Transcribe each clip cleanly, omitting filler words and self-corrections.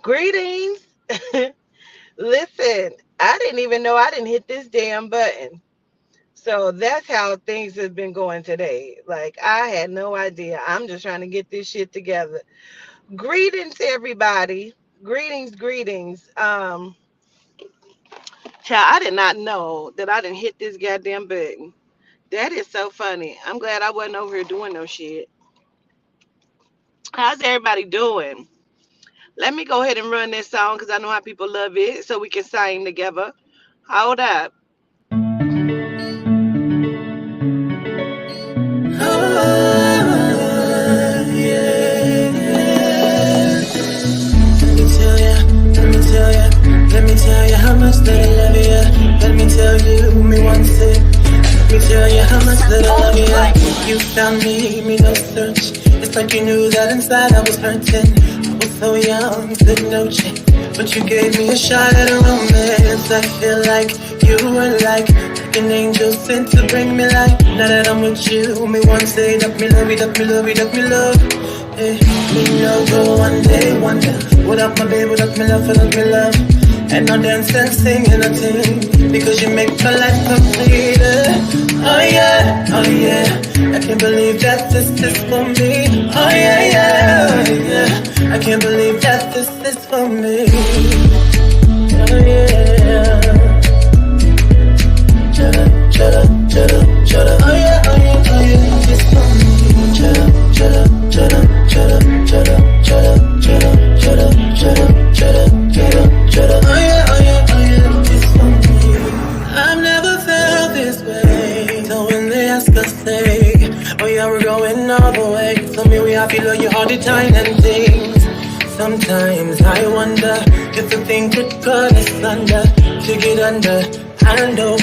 Greetings. Listen, I didn't even know I didn't hit this damn button. So that's how things have been going today. Like I had no idea. I'm just trying to get this shit together. Greetings, everybody. Greetings. Child, I did not know that I didn't hit this goddamn button. That is so funny. I'm glad I wasn't over here doing no shit. How's everybody doing? Let me go ahead and run this song because I know how people love it so we can sing together. Hold up. Let me tell you how much that I love you. Let me tell you, me once it. Let me tell you how much that I love you. You found me no search. It's like you knew that inside I was hurting. I was so young, didn't know you. But you gave me a shot at a romance. I feel like you were like an angel sent to bring me light. Now that I'm with you, me one say that me love you, that me love you, that me love. Hey, me no go one day wonder. Without my baby, without me love, without me love. And no dance and sing and nothing because you make my life complete. Oh yeah, oh yeah. I can't believe that this is for me. Oh yeah, yeah, oh yeah. I can't believe that this is for me. Oh yeah. Chada, chada, chada, chada. Oh yeah, oh yeah, oh yeah. It's for me. Chada, chada, chada, chada, chada, chada, chada, chada, chada, chada, chada, chada. Oh yeah, oh yeah, oh yeah. It's for me. I've never felt this way. So when they ask us, say, oh yeah, we're going all the way. Tell me we happy, love you all the time and things. Sometimes I wonder if the thing could cut us under, to get under. I know,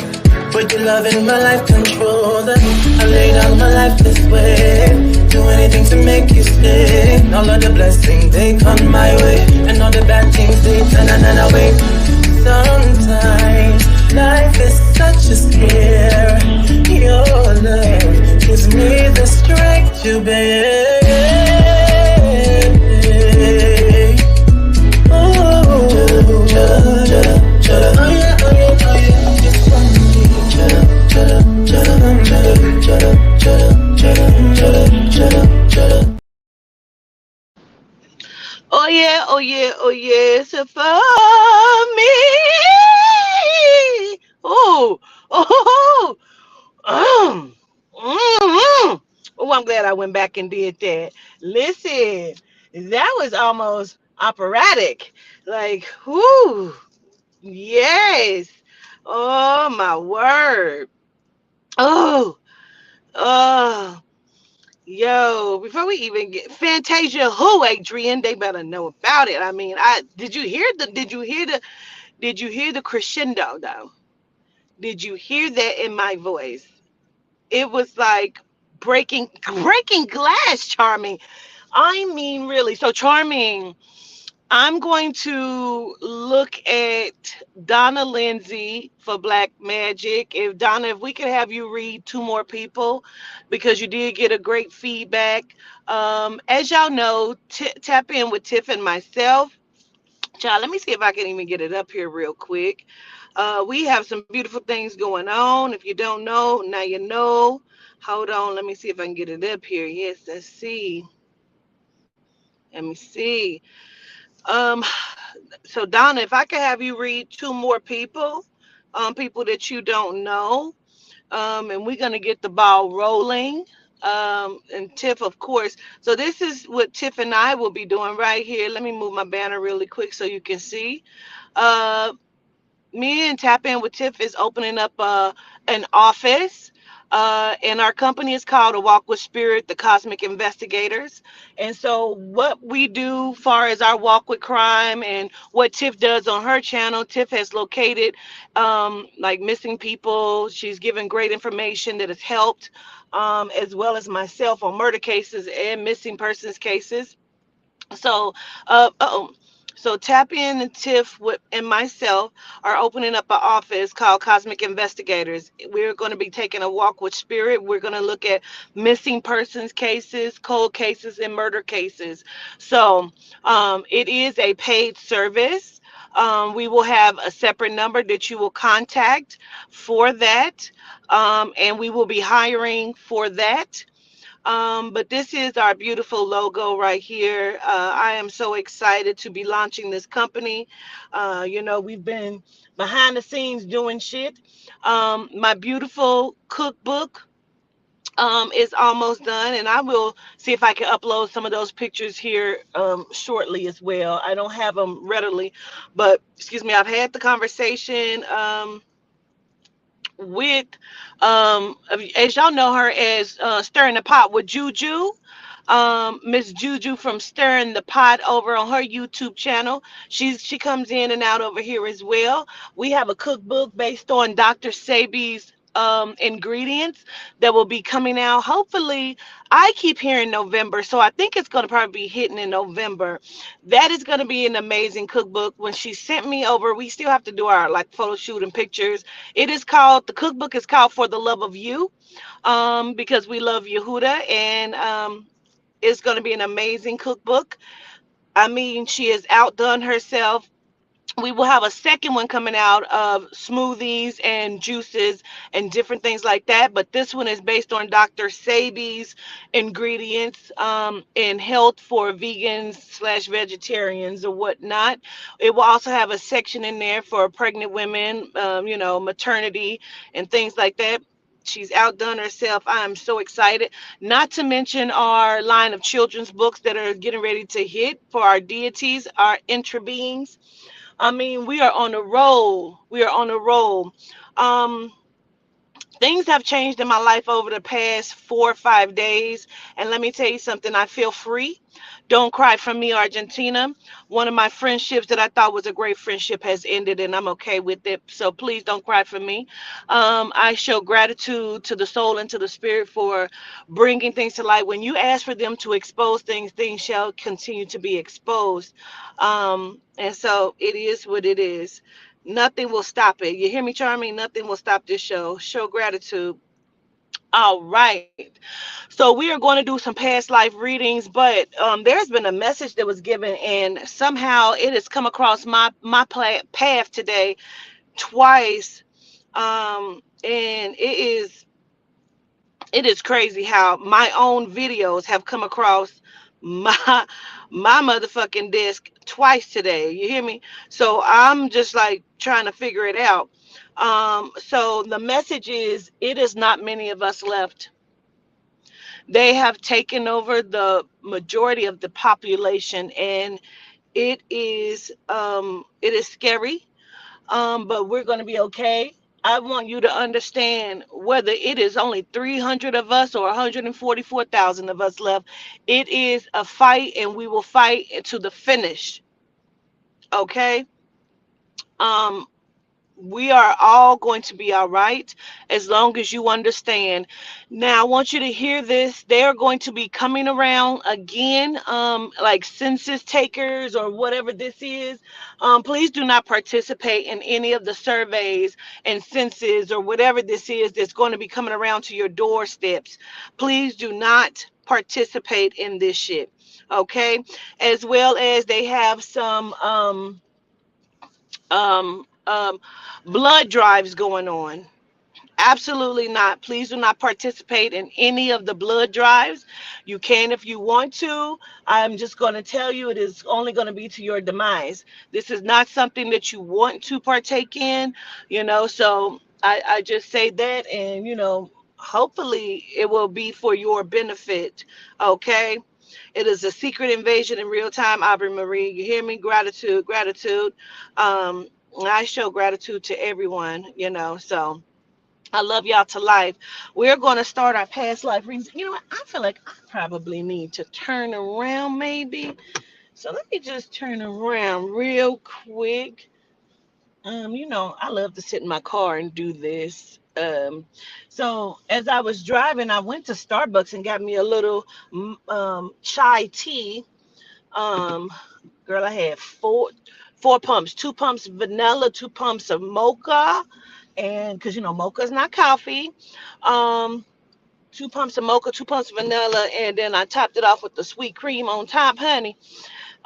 but your love in my life control that. I lay down my life this way, do anything to make you stay. All of the blessings they come my way, and all the bad things they turn and away. Sometimes life is such a scare. Your love gives me the strength to bear. Oh yeah, oh yeah, oh yeah, it's for me. Oh, oh, um, oh, I'm glad I went back and did that. Listen, that was almost operatic. Like, whoo, yes. Oh my word. Oh, oh. Yo, before we even get Fantasia, who Adrian? They better know about it. I mean, I did you hear the crescendo though? Did you hear that in my voice? It was like breaking glass, Charming. I mean, really. So Charming, I'm going to look at Donna Lindsay for Black Magic. If Donna, if we could have you read two more people, because you did get a great feedback. As y'all know, tap in with Tiff and myself. Child, let me see if I can even get it up here real quick. We have some beautiful things going on. If you don't know, now you know. Hold on, let me see if I can get it up here. Yes, let's see. Let me see. Um, so Donna, if I could have you read two more people, people that you don't know, and we're gonna get the ball rolling. And Tiff, of course. So this is what Tiff and I will be doing right here. Let me move my banner really quick so you can see. Uh, Me and Tap In with Tiff is opening up an office. And our company is called A Walk with Spirit, the Cosmic Investigators. And so, what we do, far as our walk with crime, and what Tiff does on her channel, Tiff has located like missing people. She's given great information that has helped, as well as myself on murder cases and missing persons cases. So, oh, So tap in, and Tiff and myself are opening up an office called Cosmic Investigators. We're going to be taking a walk with spirit. We're going to look at missing persons cases, cold cases, and murder cases. So it is a paid service. We will have a separate number that you will contact for that. And we will be hiring for that. But this is our beautiful logo right here. I am so excited to be launching this company. We've been behind the scenes doing shit. My beautiful cookbook is almost done, and I will see if I can upload some of those pictures here shortly as well. I don't have them readily, but excuse me, I've had the conversation. With as y'all know her as stirring the pot with Juju, Miss Juju from Stirring the Pot over on her YouTube channel. She comes in and out over here as well. We have a cookbook based on Dr. Sebi's ingredients that will be coming out. Hopefully, I keep hearing November, so I think it's going to probably be hitting in November. That is going to be an amazing cookbook. When she sent me over, we still have to do our like photo shoot and pictures. The cookbook is called For the Love of You, because we love Yehuda, and it's going to be an amazing cookbook. I mean, she has outdone herself. We will have a second one coming out of smoothies and juices and different things like that. But this one is based on Dr. Sebi's ingredients in health for vegans slash vegetarians or whatnot. It will also have a section in there for pregnant women, maternity and things like that. She's outdone herself. I am so excited. Not to mention our line of children's books that are getting ready to hit for our deities, our intra beings. I mean, we are on a roll. We are on a roll. Um, Things have changed in my life over the past 4 or 5 days. And let me tell you something, I feel free. Don't cry for me, Argentina. One of my friendships that I thought was a great friendship has ended, and I'm okay with it. So please don't cry for me. I show gratitude to the soul and to the spirit for bringing things to light. When you ask for them to expose things, things shall continue to be exposed. And so it is what it is. Nothing will stop it. You hear me, Charming? Nothing will stop this show. Show gratitude. All right. So we are going to do some past life readings, but there's been a message that was given, and somehow it has come across my path today twice. And it is crazy how my own videos have come across my my motherfucking desk twice today. You hear me? So I'm just like trying to figure it out. So the message is, it is not many of us left. They have taken over the majority of the population, and it is scary, but we're going to be okay. I want you to understand, whether it is only 300 of us or 144,000 of us left, it is a fight, and we will fight to the finish. Okay? Um, we are all going to be all right as long as you understand. Now, I want you to hear this. They are going to be coming around again, like census takers or whatever this is. Please do not participate in any of the surveys and census or whatever this is that's going to be coming around to your doorsteps. Please do not participate in this shit. Okay? As well as they have some um, um, blood drives going on. Absolutely not. Please do not participate in any of the blood drives. You can if you want to. I'm just going to tell you, it is only going to be to your demise. This is not something that you want to partake in, so I just say that, and, hopefully it will be for your benefit. Okay? It is a secret invasion in real time, Aubrey Marie. You hear me? Gratitude, gratitude. Um, I show gratitude to everyone, so I love y'all to life. We're going to start our past life readings. You know what? I feel like I probably need to turn around, maybe. So let me just turn around real quick. I love to sit in my car and do this. So as I was driving, I went to Starbucks and got me a little chai tea. Um, Girl, I had four pumps, two pumps vanilla, two pumps of mocha, and because mocha is not coffee. Um, two pumps of mocha, two pumps of vanilla, and then I topped it off with the sweet cream on top, honey.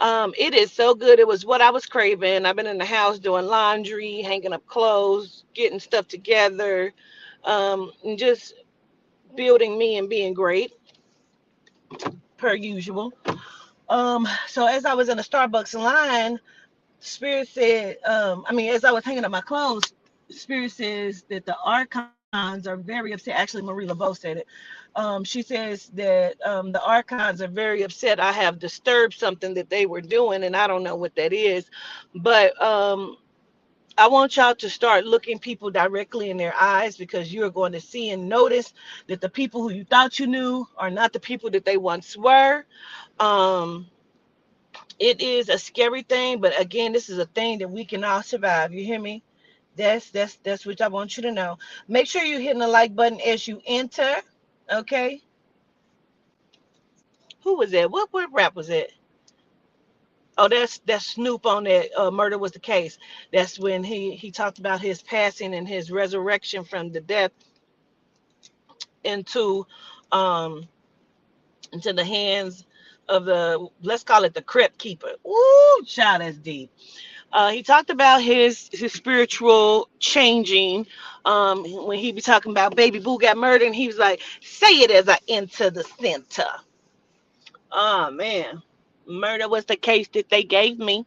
It is so good. It was what I was craving. I've been in the house doing laundry, hanging up clothes, getting stuff together, and just building me and being great per usual. So as I was in the Starbucks line, Spirit said, as I was hanging up my clothes, Spirit says that the archons are very upset. Actually, Marie Laveau said it. She says that the archons are very upset. I have disturbed something that they were doing, and I don't know what that is. But I want y'all to start looking people directly in their eyes, because you're going to see and notice that the people who you thought you knew are not the people that they once were. Um, it is a scary thing, but again, this is a thing that we can all survive. You hear me? That's what I want you to know. Make sure you're hitting the like button as you enter. Okay. Who was that? What rap was it? Oh, that's Snoop on that Murder Was the Case. That's when he talked about his passing and his resurrection from the death into um into the hands of the, let's call it, the crypt keeper. Ooh, child, that's deep. He talked about his spiritual changing. When he be talking about Baby Boo got murdered, and he was like, "Say it as I enter the center." Oh man, murder was the case that they gave me.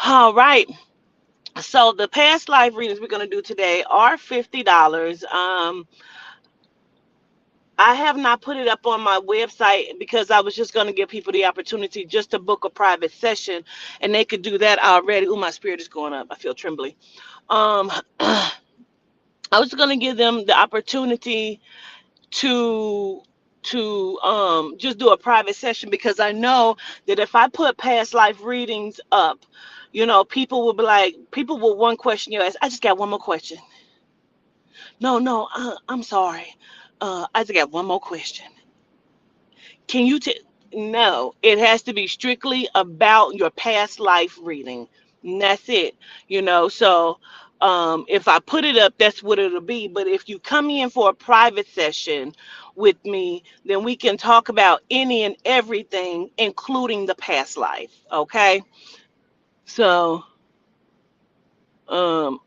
All right. So the past life readings we're gonna do today are $50. I have not put it up on my website because I was just going to give people the opportunity just to book a private session, and they could do that already. Oh, my spirit is going up. I feel trembly. Um, I was going to give them the opportunity to just do a private session, because I know that if I put past life readings up, people will be like, people will one question you ask. I just got one more question. No, no, I'm sorry. I just got one more question. Can you No, it has to be strictly about your past life reading. And that's it. So if I put it up, that's what it'll be. But if you come in for a private session with me, then we can talk about any and everything, including the past life. Okay. So um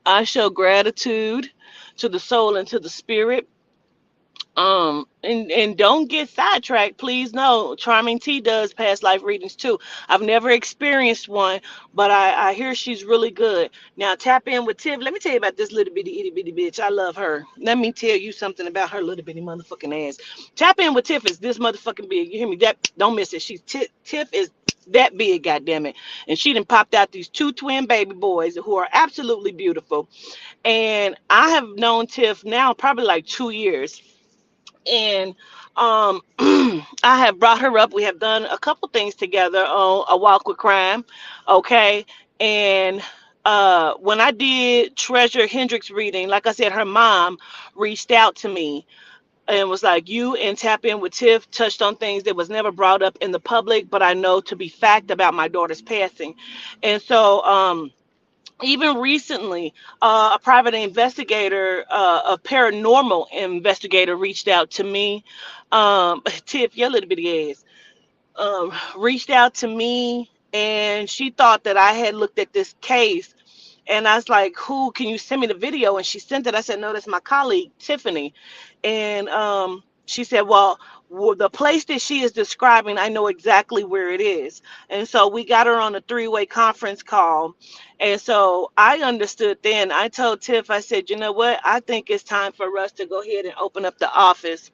I show gratitude to the soul and to the spirit. And don't get sidetracked, please. No, Charming T does past life readings too. I've never experienced one, but I hear she's really good. Now tap in with Tiff. Let me tell you about this little bitty itty bitty bitch. I love her. Let me tell you something about her little bitty motherfucking ass. Tap in with Tiff is this motherfucking big. You hear me? That don't miss it. Tiff is that big, goddamn it. And she done popped out these two twin baby boys who are absolutely beautiful. And I have known Tiff now probably like 2 years, and I have brought her up. We have done a couple things together on A Walk with Crime, okay? And when I did Treasure Hendricks reading, like I said, her mom reached out to me and was like, "You and Tap In with Tiff touched on things that was never brought up in the public, but I know to be fact about my daughter's passing." And so even recently, a private investigator, a paranormal investigator, reached out to me. Tiff, your little bitty ass, reached out to me, and she thought that I had looked at this case. And I was like, "Who? Can you send me the video?" And she sent it. I said, "No, that's my colleague Tiffany." And she said, "Well, the place that she is describing, I know exactly where it is." And so we got her on a three-way conference call. And so I understood then. I told Tiff, I said, "You know what? I think it's time for us to go ahead and open up the office."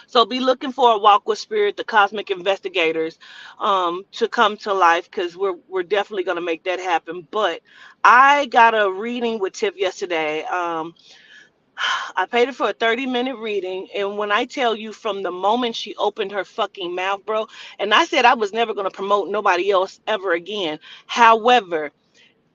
So be looking for A Walk with Spirit, the Cosmic Investigators, to come to life, because we're definitely going to make that happen. But I got a reading with Tiff yesterday. I paid her for a 30-minute reading, and when I tell you, from the moment she opened her fucking mouth, bro, and I said I was never going to promote nobody else ever again. However,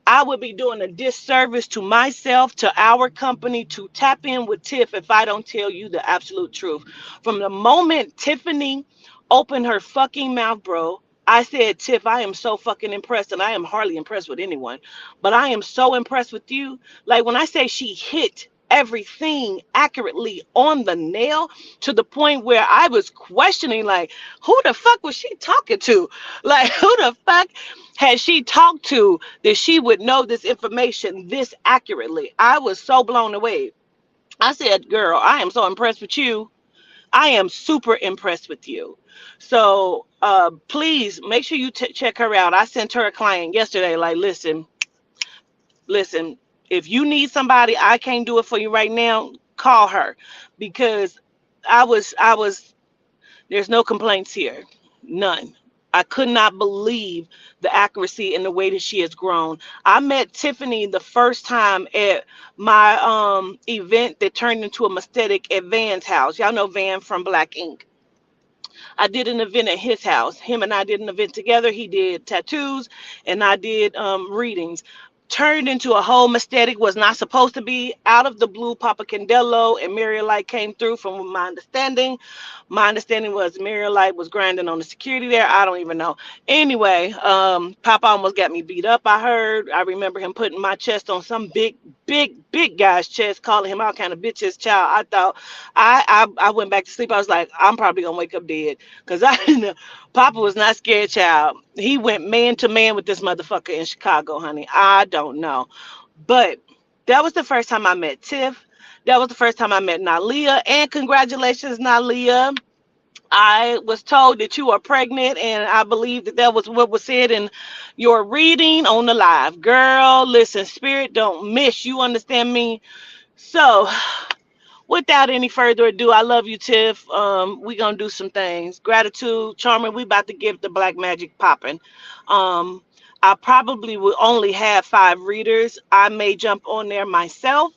I would be doing a disservice to myself, to our company, to Tap In with Tiff if I don't tell you the absolute truth. From the moment Tiffany opened her fucking mouth, bro, I said, Tiff, I am so fucking impressed, and I am hardly impressed with anyone, but I am so impressed with you. Like when I say she hit everything accurately on the nail to the point where I was questioning, like, who the fuck was she talking to? Like, who the fuck had she talked to that she would know this information this accurately? I was so blown away. I said, girl, I am so impressed with you. I am super impressed with you. So please make sure you check her out. I sent her a client yesterday. Like, listen. If you need somebody, I can't do it for you right now. Call her, because I was. There's no complaints here, none. I could not believe the accuracy and the way that she has grown. I met Tiffany the first time at my event that turned into a Maesthetic at Van's house. Y'all know Van from Black Ink. I did an event at his house. Him and I did an event together. He did tattoos and I did readings. Turned into a whole aesthetic, was not supposed to be. Out of the blue, Papa Candelo and Muriel Light came through from my understanding. My understanding was Muriel Light was grinding on the security there. I don't even know. Anyway, Papa almost got me beat up, I heard. I remember him putting my chest on some big guy's chest, calling him all kind of bitches. Child, I thought I went back to sleep. I was like, I'm probably gonna wake up dead. Cause I didn't know. Papa was not scared, child. He went man to man with this motherfucker in Chicago, honey. I don't know. But that was the first time I met Tiff. That was the first time I met Nalia. And congratulations, Nalia. I was told that you are pregnant, and I believe that that was what was said in your reading on the live. Girl, listen, spirit don't miss. You understand me? So, without any further ado, I love you, Tiff. We gonna do some things. Gratitude, Charming. We about to give the black magic popping. Um, I probably will only have 5 readers. I may jump on there myself,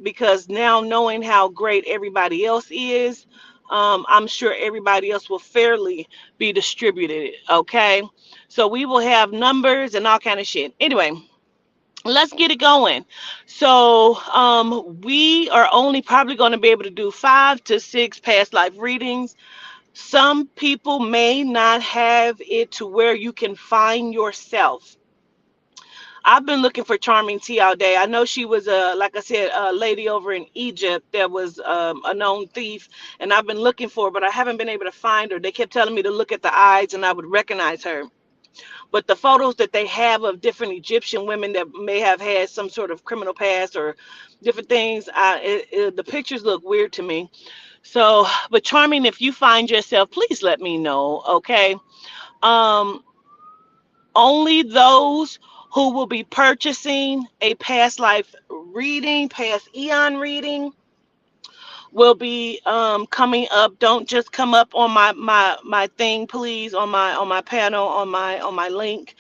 because now knowing how great everybody else is, I'm sure everybody else will fairly be distributed. Okay, so we will have numbers and all kind of shit. Anyway, let's get it going. So we are only probably going to be able to do 5 to 6 past life readings. Some people may not have it to where you can find yourself. I've been looking for Charming T all day. I know she was like I said, a lady over in Egypt that was a known thief, and I've been looking for her, but I haven't been able to find her. They kept telling me to look at the eyes, and I would recognize her. But the photos that they have of different Egyptian women that may have had some sort of criminal past or different things, the pictures look weird to me. So, but Charming, if you find yourself, please let me know, okay? Um, Only those who will be purchasing a past life reading, past eon reading, will be coming up. Don't just come up on my thing, please, on my panel, on my link.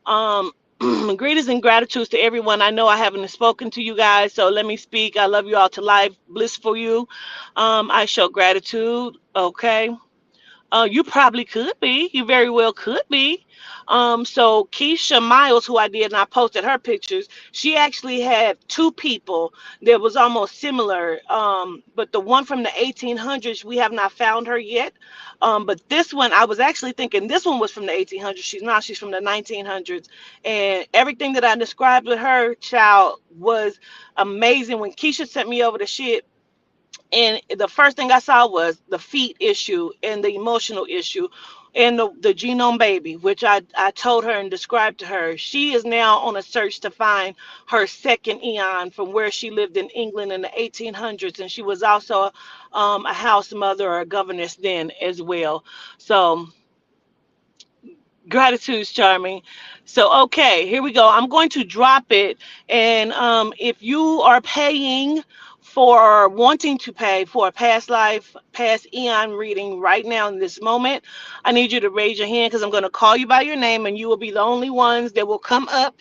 um Greetings and gratitudes to everyone. I know I haven't spoken to you guys, so let me speak. I love you all to life. Bliss for you. I show gratitude. Okay. You probably could be. You very well could be. So Keisha Miles, who I did, and I posted her pictures. She actually had 2 people that was almost similar. But the one from the 1800s, we have not found her yet. But this one, I was actually thinking this one was from the 1800s. She's not. She's from the 1900s. And everything that I described with her, child, was amazing. When Keisha sent me over the shit, and the first thing I saw was the feet issue and the emotional issue and the genome baby, which I told her and described to her. She is now on a search to find her second eon from where she lived in England in the 1800s. And she was also a house mother or a governess then as well. So gratitude, Charming. So, okay, here we go. I'm going to drop it. And if you are paying for wanting to pay for a past life, past eon reading right now in this moment, I need you to raise your hand because I'm going to call you by your name and you will be the only ones that will come up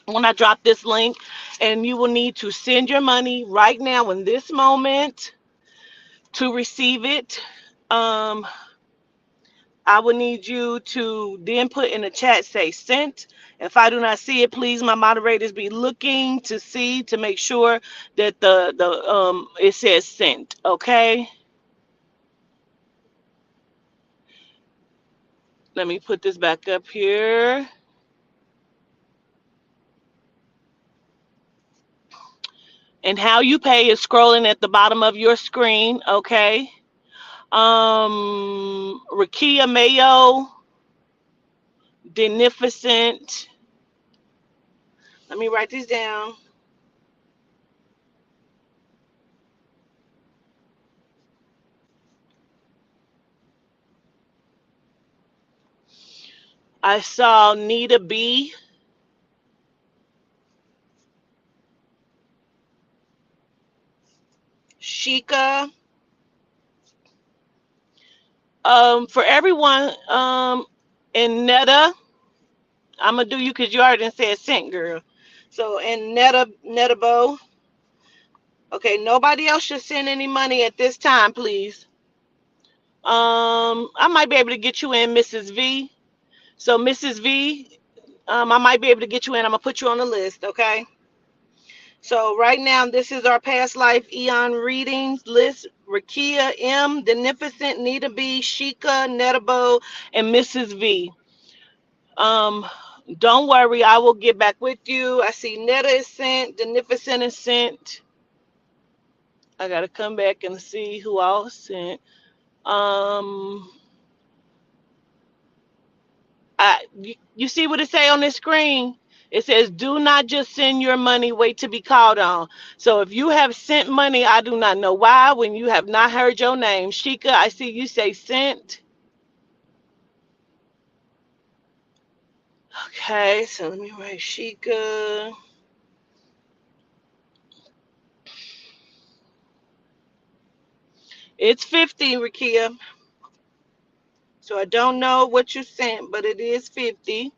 when I drop this link. And you will need to send your money right now in this moment to receive it. Um, I would need you to then put in the chat, say sent. If I do not see it, please, my moderators, be looking to see to make sure that the it says sent. Okay. Let me put this back up here. And how you pay is scrolling at the bottom of your screen, okay? Rakia Mayo, Denificent. Let me write these down. I saw Nita B. Sheikah. For everyone, and Netta, I'm gonna do you because you already said sent, girl. So and Netabo. Okay, nobody else should send any money at this time, please. I might be able to get you in, Mrs. V. So Mrs. V, I might be able to get you in. I'm gonna put you on the list, okay? So right now, this is our past life Eon readings list. Rakia M, Denificent, Nita B, Sheikah, Netabo, and Mrs. V. Don't worry, I will get back with you. I see Netta is sent, Denificent is sent. I gotta come back and see who else sent. Um, you see what it say on this screen? It says, do not just send your money, wait to be called on. So if you have sent money, I do not know why, when you have not heard your name. Sheikah, I see you say sent. Okay, so let me write Sheikah. It's 50, Rakia. So I don't know what you sent, but it is 50.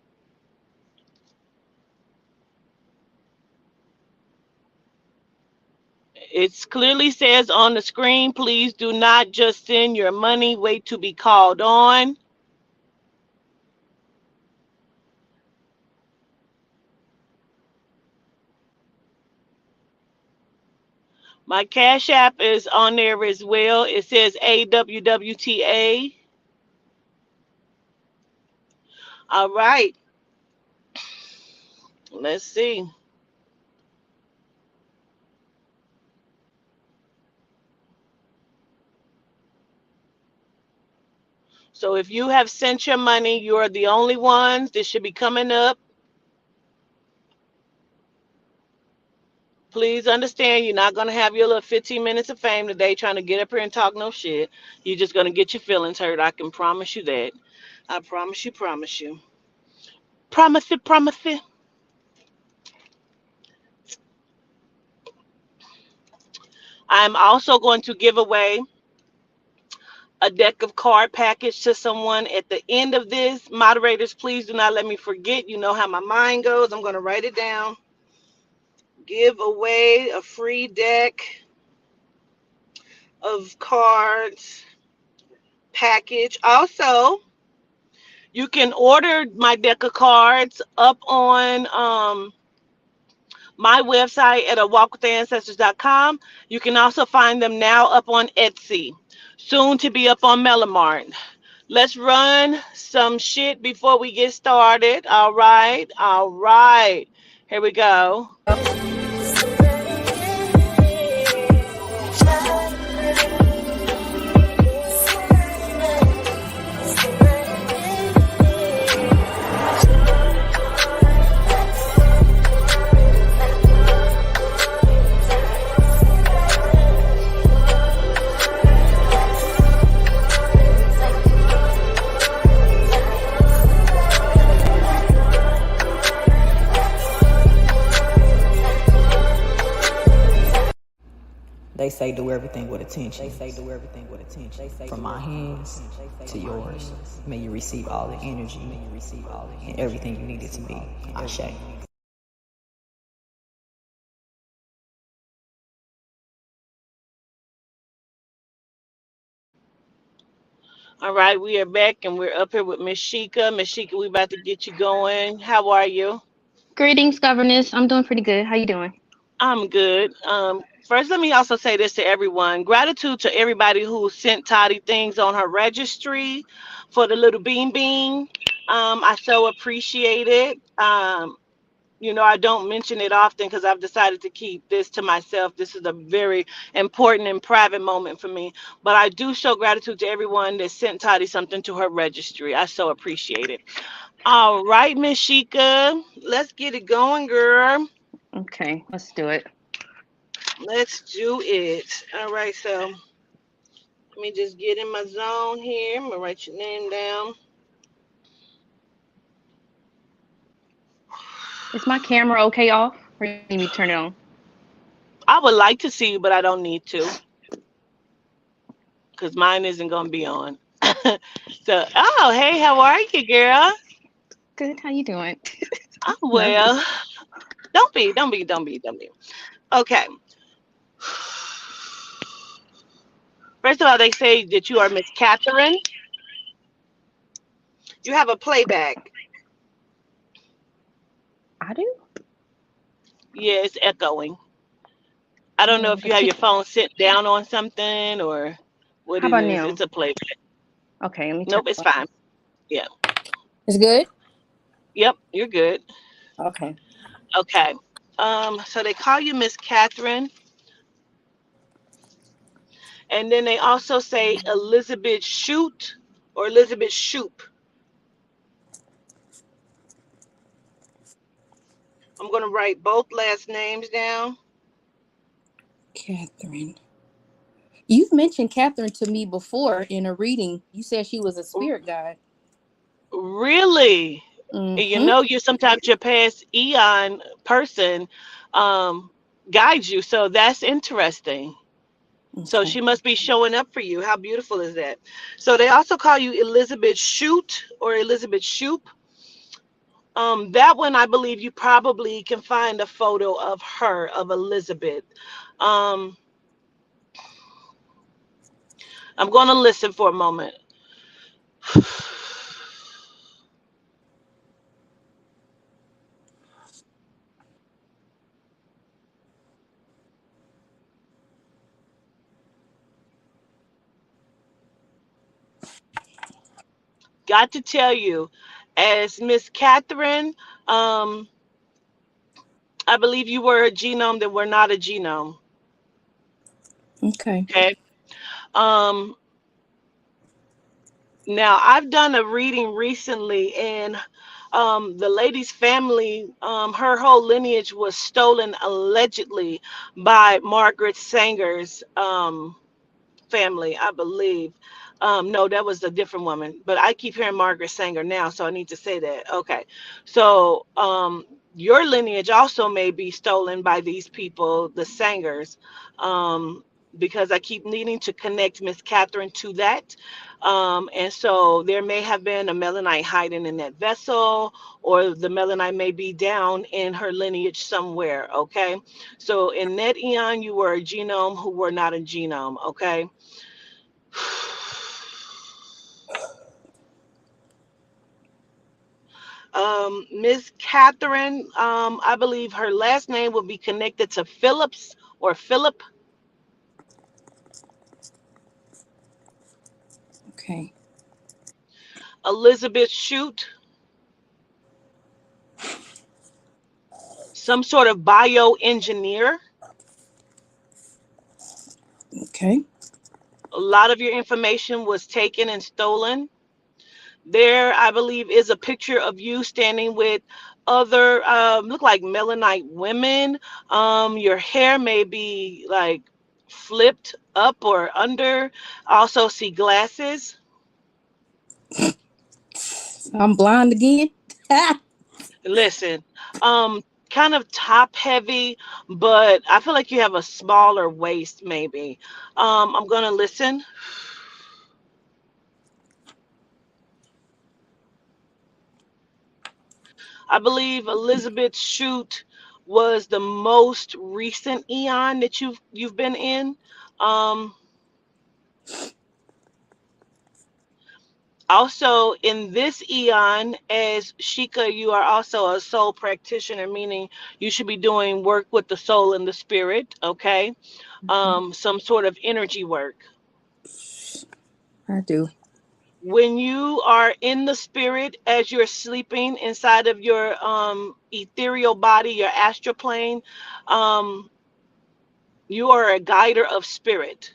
It clearly says on the screen, please do not just send your money, wait to be called on. My Cash App is on there as well. It says AWWTA. All right. Let's see. So if you have sent your money, you are the only ones. This should be coming up. Please understand, you're not going to have your little 15 minutes of fame today trying to get up here and talk no shit. You're just going to get your feelings hurt. I can promise you that. I promise you, promise you. Promise it, promise it. I'm also going to give away a deck of card package to someone at the end of this. Moderators, please do not let me forget. You know how my mind goes. I'm going to write it down. Give away a free deck of cards package. Also, you can order my deck of cards up on my website at awalkwithancestors.com. You can also find them now up on Etsy, soon to be up on Melamart. Let's run some shit before we get started. All right. All right. Here we go. They say do everything with attention. From my hands to yours. May you receive all the energy and everything you need it to be. Ashe. All right, we are back and we're up here with Miss Sheikah. Miss Sheikah, we about to get you going. How are you? Greetings, governess. I'm doing pretty good. How you doing? I'm good. First, let me also say this to everyone. Gratitude to everybody who sent Toddy things on her registry. for the little bean bean. I so appreciate it. I don't mention it often because I've decided to keep this to myself. This is a very important and private moment for me. But I do show gratitude to everyone that sent Toddy something to her registry. I so appreciate it. All right, Miss Sheikah, let's get it going, girl. Okay, let's do it. Let's do it. All right, so let me just get in my zone here. I'm gonna write your name down. Is my camera okay off? Or you need me to turn it on? I would like to see you, but I don't need to because mine isn't gonna be on. Oh, hey, how are you, girl? Good. How you doing? I'm No. well. Don't be. Okay. First of all, they say that you are Miss Catherine. You have a playback. I do? Yeah, it's echoing. I don't know Oh, if the you have key. your phone sit down on something or what How it about is. now? It's a playback. Okay, let me turn Nope, it's it fine. on. Yeah. It's good? Yep, you're good. Okay. Okay. So they call you Miss Catherine, and then they also say Elizabeth Shute or Elizabeth Shoop. I'm gonna write both last names down. Catherine. You've mentioned Catherine to me before in a reading. You said she was a spirit guide. Really? You Mm-hmm. know, you sometimes your past eon person um, guides you, so that's interesting. So Okay. she must be showing up for you. How beautiful is that? So they also call you Elizabeth Shute or Elizabeth Shoop. That one, I believe you probably can find a photo of her, of Elizabeth. Um, I'm going to listen for a moment. Got to tell you, as Miss Catherine, um, I believe you were a genome that were not a genome. Okay. Okay. Um, Now I've done a reading recently, and the lady's family, her whole lineage was stolen allegedly by Margaret Sanger's family, I believe. No, that was a different woman, but I keep hearing Margaret Sanger now, so I need to say that. Okay. So, your lineage also may be stolen by these people, the Sangers, because I keep needing to connect Miss Catherine to that. And so there may have been a melanite hiding in that vessel, or the melanite may be down in her lineage somewhere. Okay. So in that eon, you were a genome who were not a genome. Okay. Miss Catherine, I believe her last name will be connected to Phillips or Philip. Okay. Elizabeth Shute, some sort of bioengineer. Okay. A lot of your information was taken and stolen. There, I believe, is a picture of you standing with other, look like melanite women. Your hair may be like flipped up or under. Also, see glasses. I'm blind again. Listen, kind of top heavy, but I feel like you have a smaller waist, maybe. I'm gonna listen. I believe Elizabeth Shute was the most recent eon that you've been in. Um, Also in this eon, as Shika, you are also a soul practitioner, meaning you should be doing work with the soul and the spirit. Okay, Mhm. some sort of energy work. I do. When you are in the spirit as you're sleeping inside of your ethereal body, your astral plane, um, you are a guider of spirit.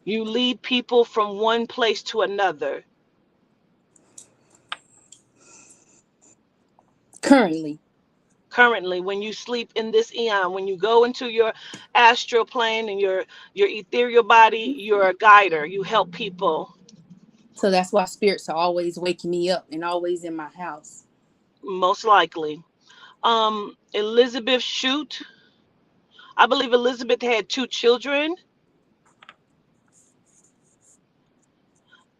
You lead people from one place to another. Currently. Currently, when you sleep in this eon, when you go into your astral plane and your ethereal body, you're a guider. You help people. So that's why spirits are always waking me up and always in my house. Most likely. Elizabeth Shute, I believe Elizabeth had 2 children.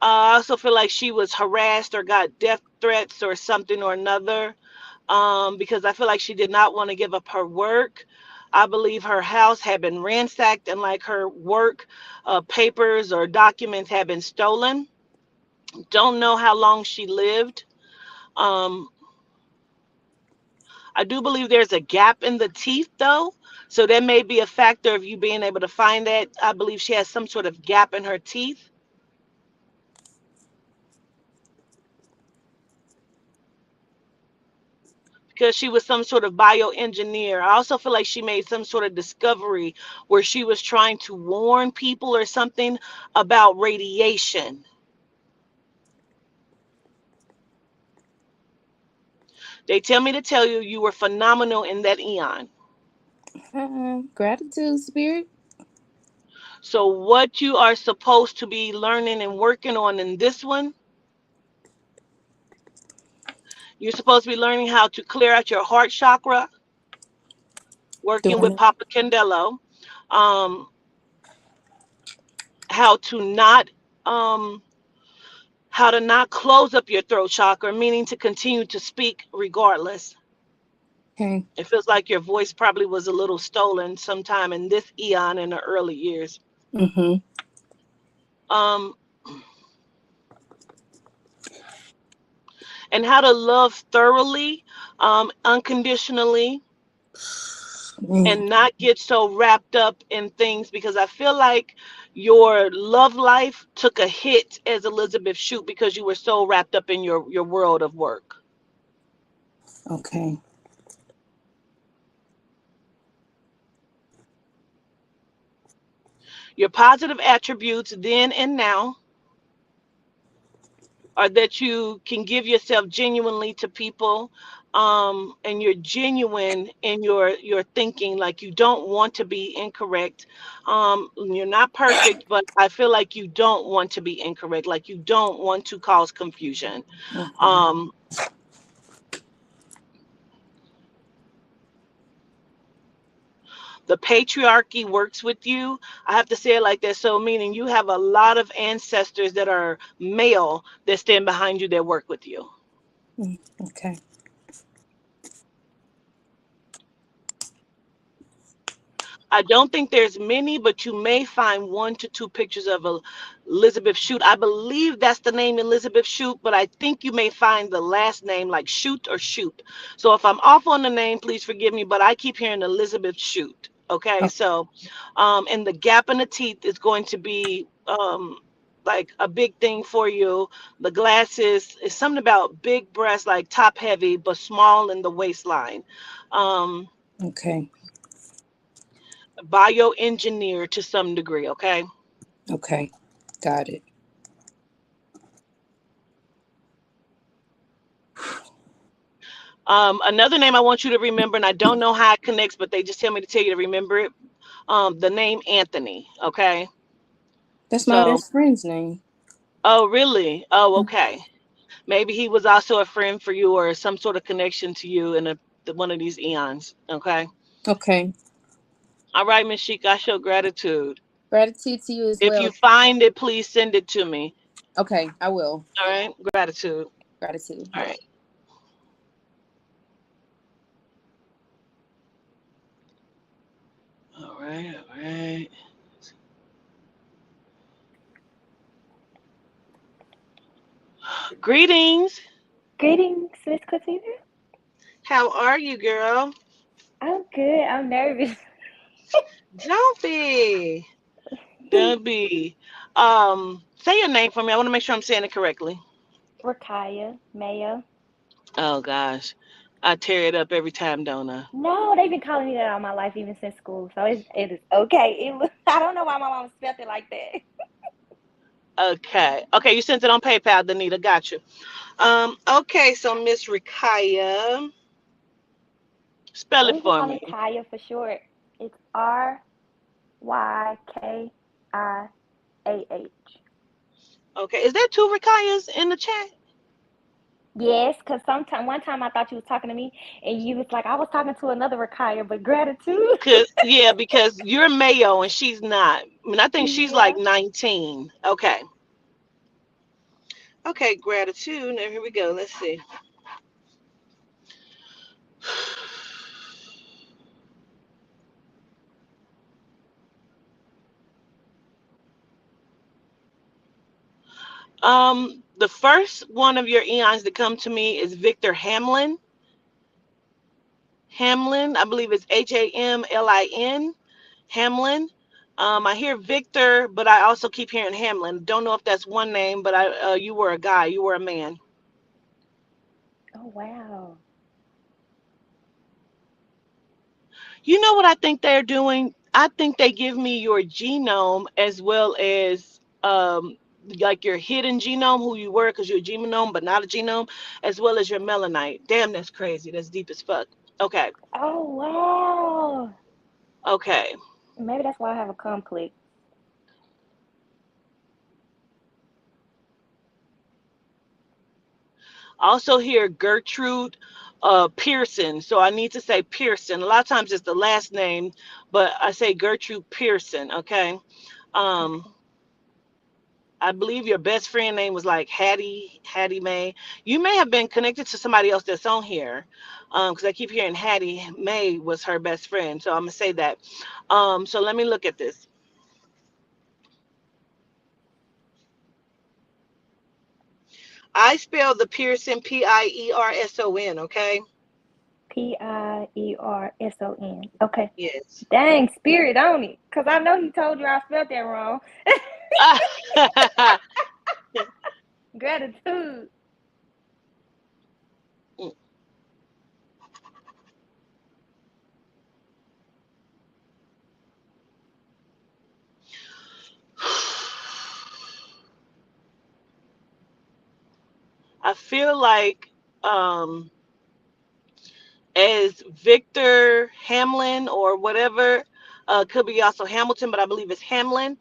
I also feel like she was harassed or got death threats or something or another, because I feel like she did not want to give up her work. I believe her house had been ransacked and like her work papers or documents had been stolen. Don't know how long she lived. Um, I do believe there's a gap in the teeth though. So that may be a factor of you being able to find that. I believe she has some sort of gap in her teeth. Because she was some sort of bioengineer. I also feel like she made some sort of discovery where she was trying to warn people or something about radiation. They tell me to tell you you were phenomenal in that eon. Gratitude, spirit. So what you are supposed to be learning and working on in this one, you're supposed to be learning how to clear out your heart chakra, working Doing with it. Papa Candelo, um, how to not um, how to not close up your throat chakra, meaning to continue to speak regardless. Okay. It feels like your voice probably was a little stolen sometime in this eon in the early years. Mm-hmm. Um, and how to love thoroughly, unconditionally, Mm. and not get so wrapped up in things, because I feel like your love life took a hit as Elizabeth Shute because you were so wrapped up in your world of work. Okay. Your positive attributes then and now are that you can give yourself genuinely to people, and you're genuine in your thinking, like you don't want to be incorrect. You're not perfect, but I feel like you don't want to be incorrect, like you don't want to cause confusion. Okay. um the patriarchy works with you. I have to say it like that, so meaning you have a lot of ancestors that are male that stand behind you that work with you. Okay. I don't think there's many, but you may find 1 to 2 pictures of Elizabeth Shute. I believe that's the name Elizabeth Shute, but I think you may find the last name like Shute or Shoot. So if I'm off on the name, please forgive me, but I keep hearing Elizabeth Shute. Okay, Oh, so and the gap in the teeth is going to be like a big thing for you. The glasses is something about big breasts, like top heavy, but small in the waistline. Um, okay. Bioengineer to some degree, okay? Okay. Got it. Another name I want you to remember, and I don't know how it connects, but they just tell me to tell you to remember it. The name Anthony, okay? That's my So, best friend's name. oh, really? Oh, okay. Maybe he was also a friend for you or some sort of connection to you in one of these eons, okay? Okay. All right, Miss Sheik, I show gratitude. Gratitude to you as If you well. find it, please send it to me. Okay, I will. All right? Gratitude. Gratitude. All right. All right, all right. Greetings. Greetings, Miss Christina. How are you, girl? I'm good. I'm nervous. Don't be. Don't be. Say your name for me. I want to make sure I'm saying it correctly. Rakaya, Maya. Oh gosh, I tear it up every time, don't I? No, they've been calling me that all my life, even since school. So it is okay. I don't know why my mom spelled it like that. Okay. Okay, you sent it on PayPal, Danita. Got you. Okay, so Miss Rikaya, spell Or it you can for call me. me Kaya for short. It's Rykiah. Okay, is there two Rikayas in the chat? Yes, because one time I thought you was talking to me, and you was like, I was talking to another Rakaya, but gratitude. Cause yeah, because you're Mayo and she's not. I mean, I think she's like Yeah. 19. Okay. Okay, gratitude. Now here we go. Let's see. The first one of your eons that come to me is Victor Hamlin. Hamlin, I believe it's Hamlin. Hamlin. I hear Victor, but I also keep hearing Hamlin. Don't know if that's one name, but you were a guy, you were a man. Oh wow. You know what I think they're doing? I think they give me your genome as well as like your hidden genome, who you were, because you're a genome, but not a genome, as well as your melanite. Damn, that's crazy. That's deep as fuck. Okay, Oh wow. okay. Maybe that's why I have a conflict. Also here Gertrude Pearson. So I need to say Pearson. A lot of times it's the last name, but I say Gertrude Pearson. Okay. Um, Okay. I believe your best friend name was like Hattie May. You may have been connected to somebody else that's on here, because I keep hearing Hattie May was her best friend. So I'm gonna say that. So let me look at this. I spelled the Pearson Pierson. Okay. Pierson. Okay. Yes. Dang, spirit on it. Cause I know he told you I spelled that wrong. Gratitude. I feel like um, as Victor Hamlin or whatever, could be also Hamilton, but I believe it's Hamlin.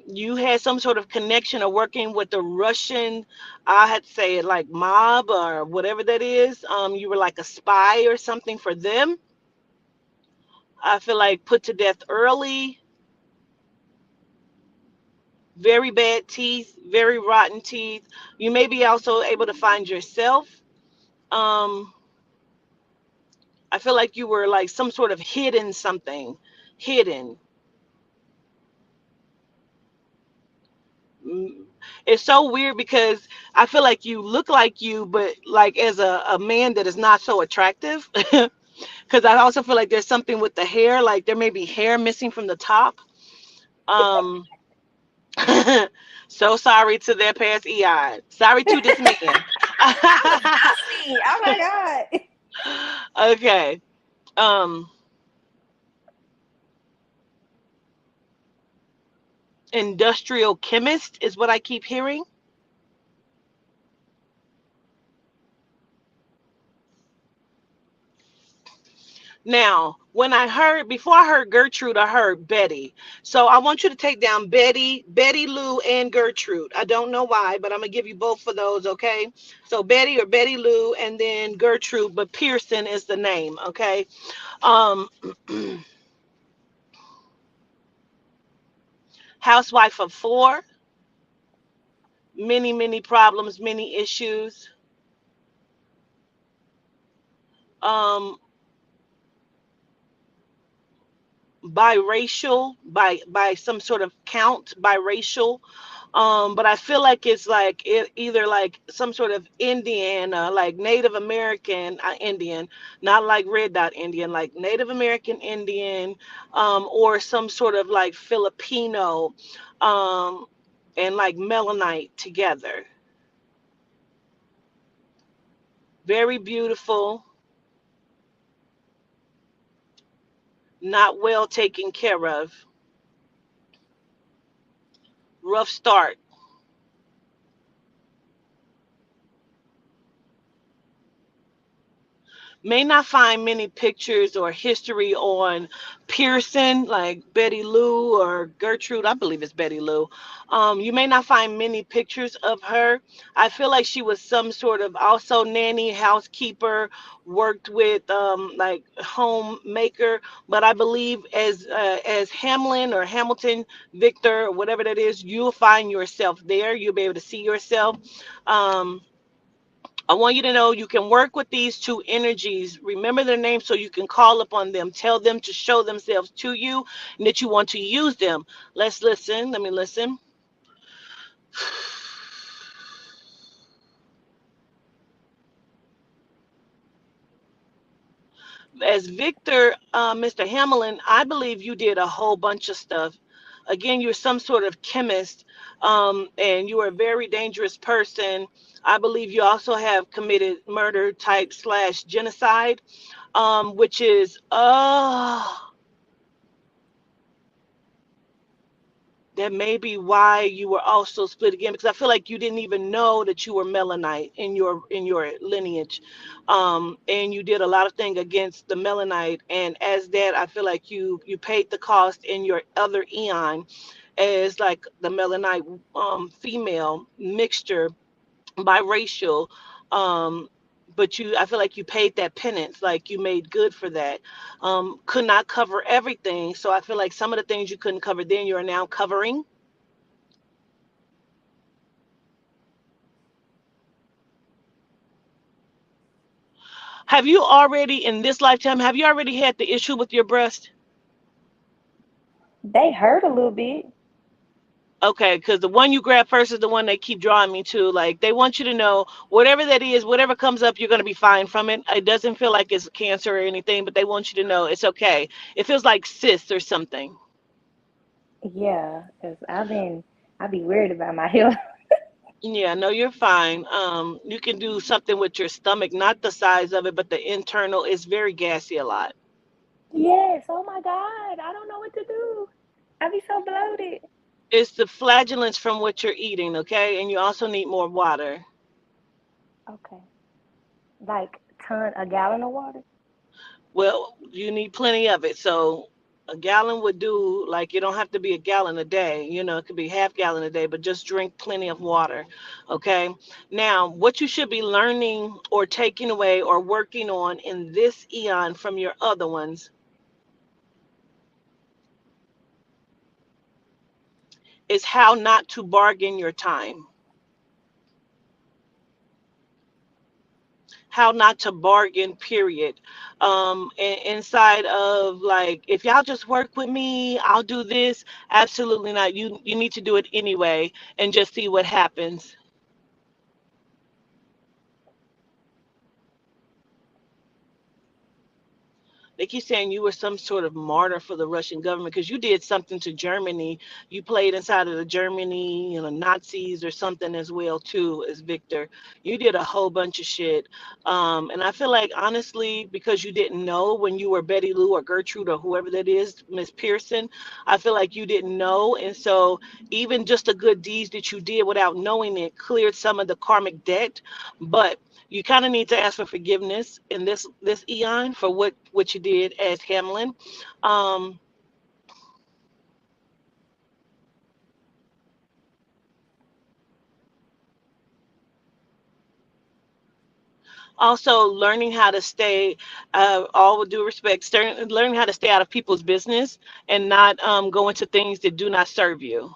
You had some sort of connection or working with the Russian, I had to say it like mob or whatever that is. You were like a spy or something for them. I feel like put to death early, very bad teeth, very rotten teeth. You may be also able to find yourself. Um, I feel like you were like some sort of hidden something, hidden. Mm, it's so weird because I feel like you look like you, but like as a man that is not so attractive. Because I also feel like there's something with the hair, like there may be hair missing from the top. Um, so sorry to their past EI. Sorry to this man. I'm disgusting. Oh my god. Okay. Um, industrial chemist is what I keep hearing. Now, when I heard before I heard Gertrude, I heard Betty. So I want you to take down Betty Lou, and Gertrude. I don't know why, but I'm gonna give you both for those, okay? So Betty or Betty Lou, and then Gertrude, but Pearson is the name, okay? Um, housewife of four, many problems, many issues. Um, biracial, by some sort of count, biracial. But I feel like it's like either like some sort of Indian, like Native American Indian, not like Red Dot Indian, like Native American Indian, or some sort of like Filipino, um, and like melanite together. Very beautiful, not well taken care of, rough start. May not find many pictures or history on Pearson, like Betty Lou or Gertrude. I believe it's Betty Lou. You may not find many pictures of her. I feel like she was some sort of also nanny, housekeeper, worked with like homemaker. But I believe as Hamlin or Hamilton, Victor, whatever that is, you'll find yourself there. You'll be able to see yourself. Um, I want you to know you can work with these two energies. Remember their names so you can call upon them. Tell them to show themselves to you and that you want to use them. Let's listen. Let me listen. As Victor, Mr. Hamlin, I believe you did a whole bunch of stuff. Again, you're some sort of chemist, and you are a very dangerous person. I believe you also have committed murder type slash genocide, which is, that may be why you were also split again, because I feel like you didn't even know that you were Melanite in your lineage, and you did a lot of things against the Melanite, and as that I feel like you paid the cost in your other eon as like the Melanite, female mixture, biracial, um but you I feel like you paid that penance, like you made good for that. Could not cover everything, so I feel like some of the things you couldn't cover then you are now covering. Have you already, in this lifetime, have you already had the issue with your breast? They hurt a little bit. Okay, because the one you grab first is the one they keep drawing me to. Like, they want you to know whatever that is, whatever comes up, you're going to be fine from it. It doesn't feel like it's cancer or anything, but they want you to know it's okay. It feels like cysts or something. Yeah, because I be worried about my health. Yeah, no, you're fine. You can do something with your stomach, not the size of it, but the internal is very gassy a lot. Yes, oh my God, I don't know what to do. I be so bloated. It's the flagellants from what you're eating, okay? And you also need more water. Okay, like a gallon of water. Well, you need plenty of it. So a gallon would do, like, you don't have to be a gallon a day. It could be half gallon a day, but just drink plenty of water. Okay. Now, what you should be learning or taking away or working on in this eon from your other ones is how not to bargain your time. How not to bargain, period. Inside of, like, if y'all just work with me, I'll do this. Absolutely not. You need to do it anyway and just see what happens. They keep saying you were some sort of martyr for the Russian government because you did something to Germany. You played inside of the Germany, Nazis or something as well too, as Victor. You did a whole bunch of shit. And I feel like honestly, because you didn't know when you were Betty Lou or Gertrude or whoever that is, Miss Pearson, I feel like you didn't know. And so even just the good deeds that you did without knowing it cleared some of the karmic debt. But you kind of need to ask for forgiveness in this eon for what you did as Hamlin. Um, Also, learning how to stay, all with due respect, learning how to stay out of people's business and not go into things that do not serve you.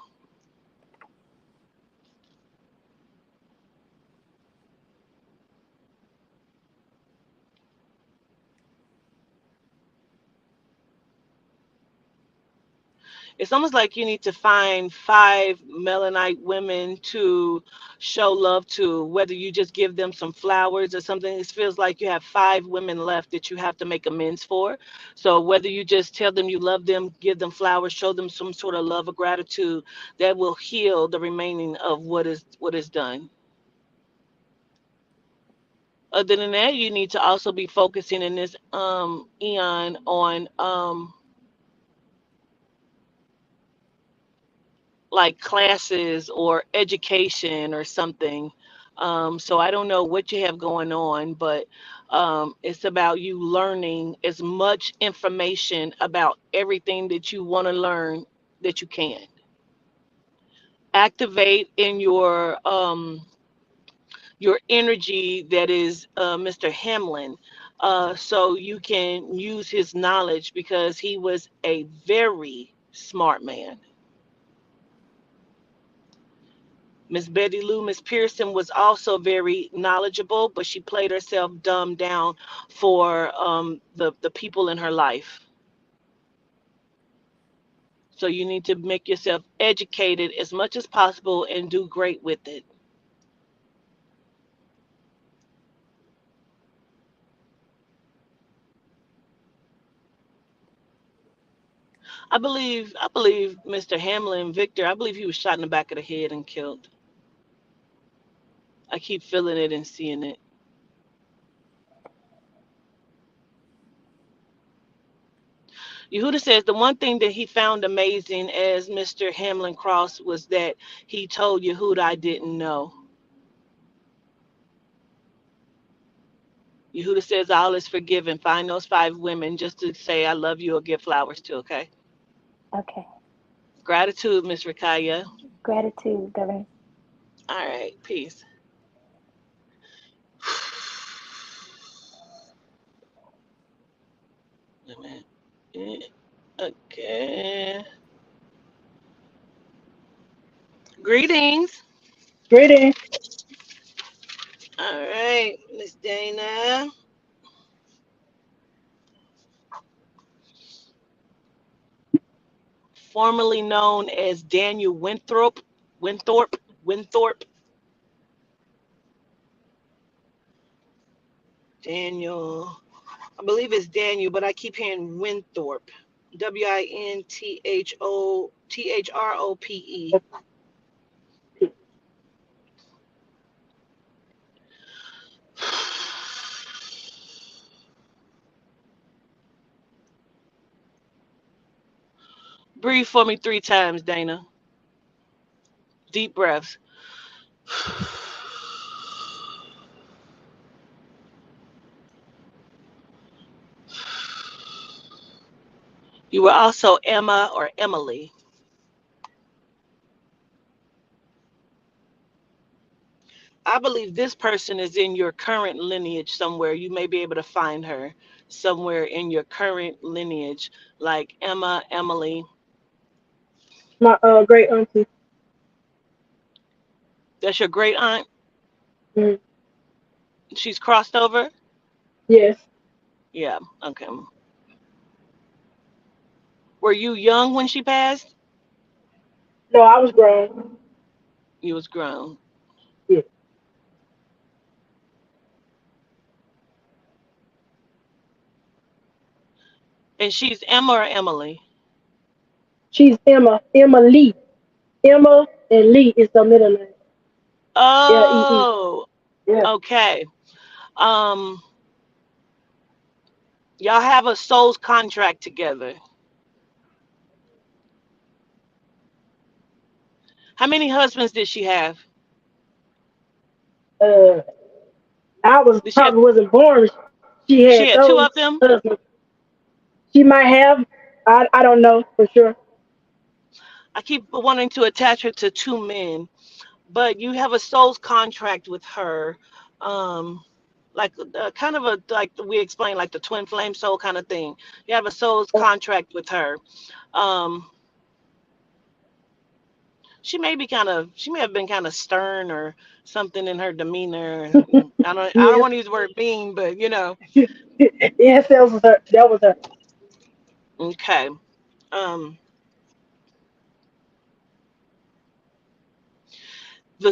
It's almost like you need to find 5 melanite women to show love to, whether you just give them some flowers or something. It feels like you have 5 women left that you have to make amends for. So whether you just tell them you love them, give them flowers, show them some sort of love or gratitude, that will heal the remaining of what is done. Other than that, you need to also be focusing in this eon on like classes or education or something. So I don't know what you have going on, but it's about you learning as much information about everything that you want to learn that you can. Activate in your energy that is Mr. Hamlin, so you can use his knowledge because he was a very smart man. Miss Betty Lou, Miss Pearson was also very knowledgeable, but she played herself dumbed down for the people in her life. So you need to make yourself educated as much as possible and do great with it. I believe Mr. Hamlin Victor, I believe he was shot in the back of the head and killed. I keep feeling it and seeing it. Yehuda says the one thing that he found amazing as Mr. Hamlin Cross was that he told Yehuda, I didn't know. Yehuda says all is forgiven. Find those 5 women just to say I love you or give flowers to, okay? Okay. Gratitude, Miss Rakaya. Gratitude, Governor. All right, peace. Wait a minute. Okay. Greetings. Greetings. All right, Miss Dana. Formerly known as Daniel Winthrop. Winthrop. Daniel. I believe it's Daniel, but I keep hearing Winthorpe. Winthrope. Breathe for me 3 times, Dana. Deep breaths. You were also Emma or Emily. I believe this person is in your current lineage somewhere. You may be able to find her somewhere in your current lineage, like Emma, Emily. My great auntie. That's your great aunt. Mm, She's crossed over. yes. Yeah. Okay. Were you young when she passed? No, I was grown. You was grown. Yeah. And she's Emma or Emily. She's Emma. Emma Lee. Emma and Lee is the middle name. Lee. Oh, Yeah. okay. Um, y'all have a soul's contract together. How many husbands did she have? Uh, I was Did she have? probably wasn't born. She She had had two those of them. husbands. She might have. I don't know for sure. I keep wanting to attach her to 2 men, but you have a soul's contract with her. Um, like kind of a like we explained, like the twin flame soul kind of thing. You have a soul's contract with her. Um, she may have been kind of stern or something in her demeanor. I don't Yes. want to use the word mean, but Yes, that was her. That was her. okay. Um,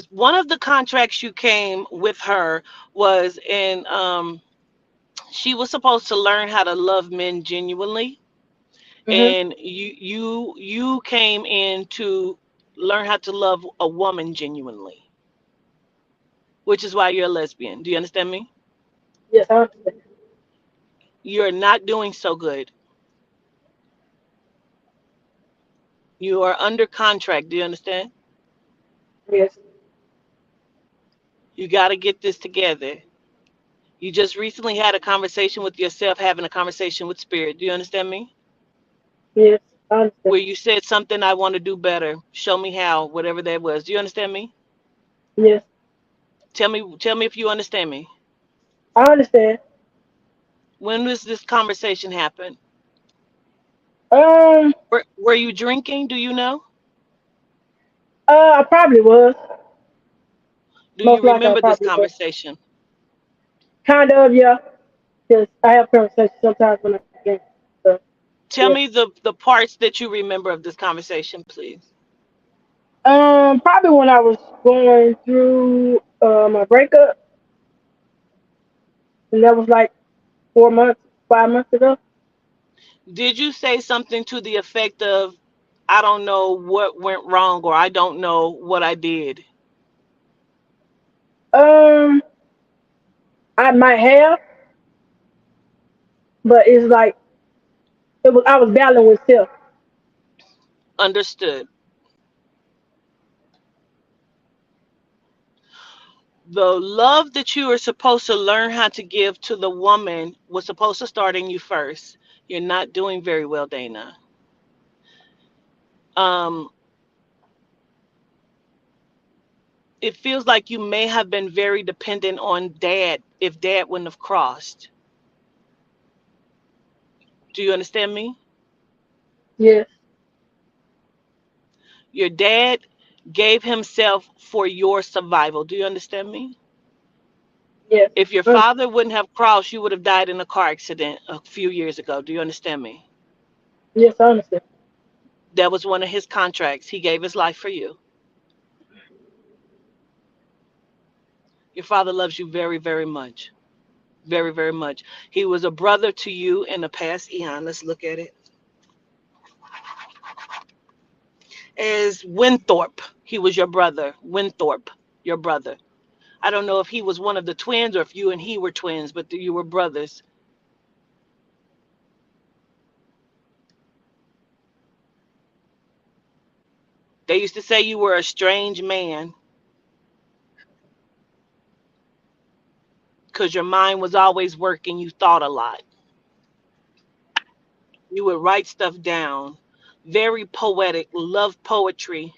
one of the contracts you came with her was in she was supposed to learn how to love men genuinely, Mhm. and you came in to learn how to love a woman genuinely, which is why you're a lesbian. Do you understand me? Yes, I understand. You're not doing so good. You are under contract. Do you understand? Yes. You got to get this together. You just recently had a conversation with yourself, having a conversation with spirit. Do you understand me? Yes, I understand. Where you said something, I want to do better. Show me how, whatever that was. Do you understand me? Yes, Tell me if you understand me. I understand. When does this conversation happen? Um, Were you drinking? Do you know? I probably was. Do you Most likely, I remember this probably was. conversation? Kind of, yeah. Because I have conversations sometimes when I can. So, Tell yeah. me the parts that you remember of this conversation, please. Probably when I was going through my breakup, and that was like 4 months, 5 months ago. Did you say something to the effect of, I don't know what went wrong, or I don't know what I did? Um, I might have, but it's like it was. I was battling with self. Understood. The love that you are supposed to learn how to give to the woman was supposed to start in you first. You're not doing very well, Dana. Um, it feels like you may have been very dependent on dad if dad wouldn't have crossed. Do you understand me? Yes, Your dad gave himself for your survival. Do you understand me? yes, If your I father wouldn't have crossed, you would have died in a car accident a few years ago. Do you understand me? yes, I understand. That was one of his contracts. He gave his life for you. Your father loves you very, very much. Very, very much. He was a brother to you in the past eon. Let's look at it. As Winthorpe, he was your brother. Winthorpe, your brother. I don't know if he was one of the twins or if you and he were twins, but you were brothers. They used to say you were a strange man because your mind was always working. You thought a lot. You would write stuff down. Very poetic, love poetry.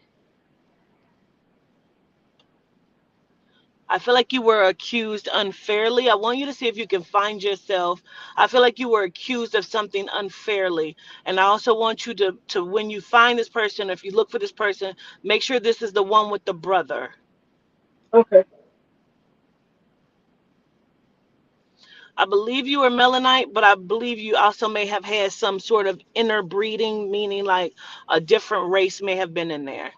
I feel like you were accused unfairly. I want you to see if you can find yourself. I feel like you were accused of something unfairly. And I also want you to when you find this person, if you look for this person, make sure this is the one with the brother. Okay, I believe you were Melanite, but I believe you also may have had some sort of interbreeding, meaning like a different race may have been in there.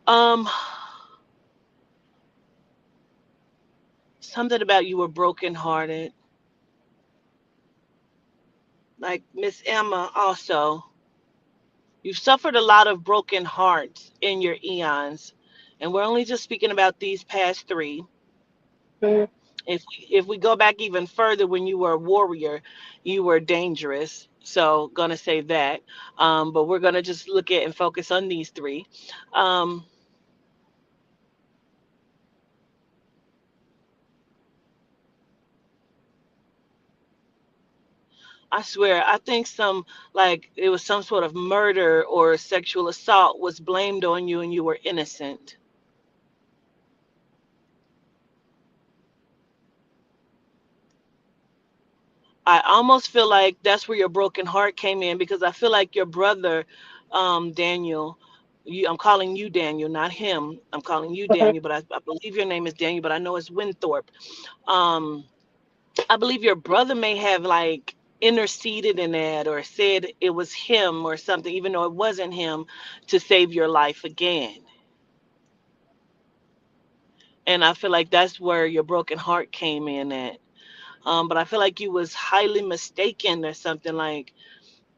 Um, Something about you were brokenhearted, like Miss Emma also. You've suffered a lot of broken hearts in your eons, and we're only just speaking about these past three. mm, If we go back even further, when you were a warrior, you were dangerous. So gonna say that, but we're gonna just look at and focus on these three. Um, I swear, I think some like it was some sort of murder or sexual assault was blamed on you, and you were innocent. I almost feel like that's where your broken heart came in because I feel like your brother, Daniel, I'm calling you Daniel, not him. I'm calling you Okay. Daniel, but I believe your name is Daniel, but I know it's Winthorpe. Um, I believe your brother may have like interceded in that or said it was him or something, even though it wasn't him, to save your life again. And I feel like that's where your broken heart came in at. But I feel like you was highly mistaken or something, like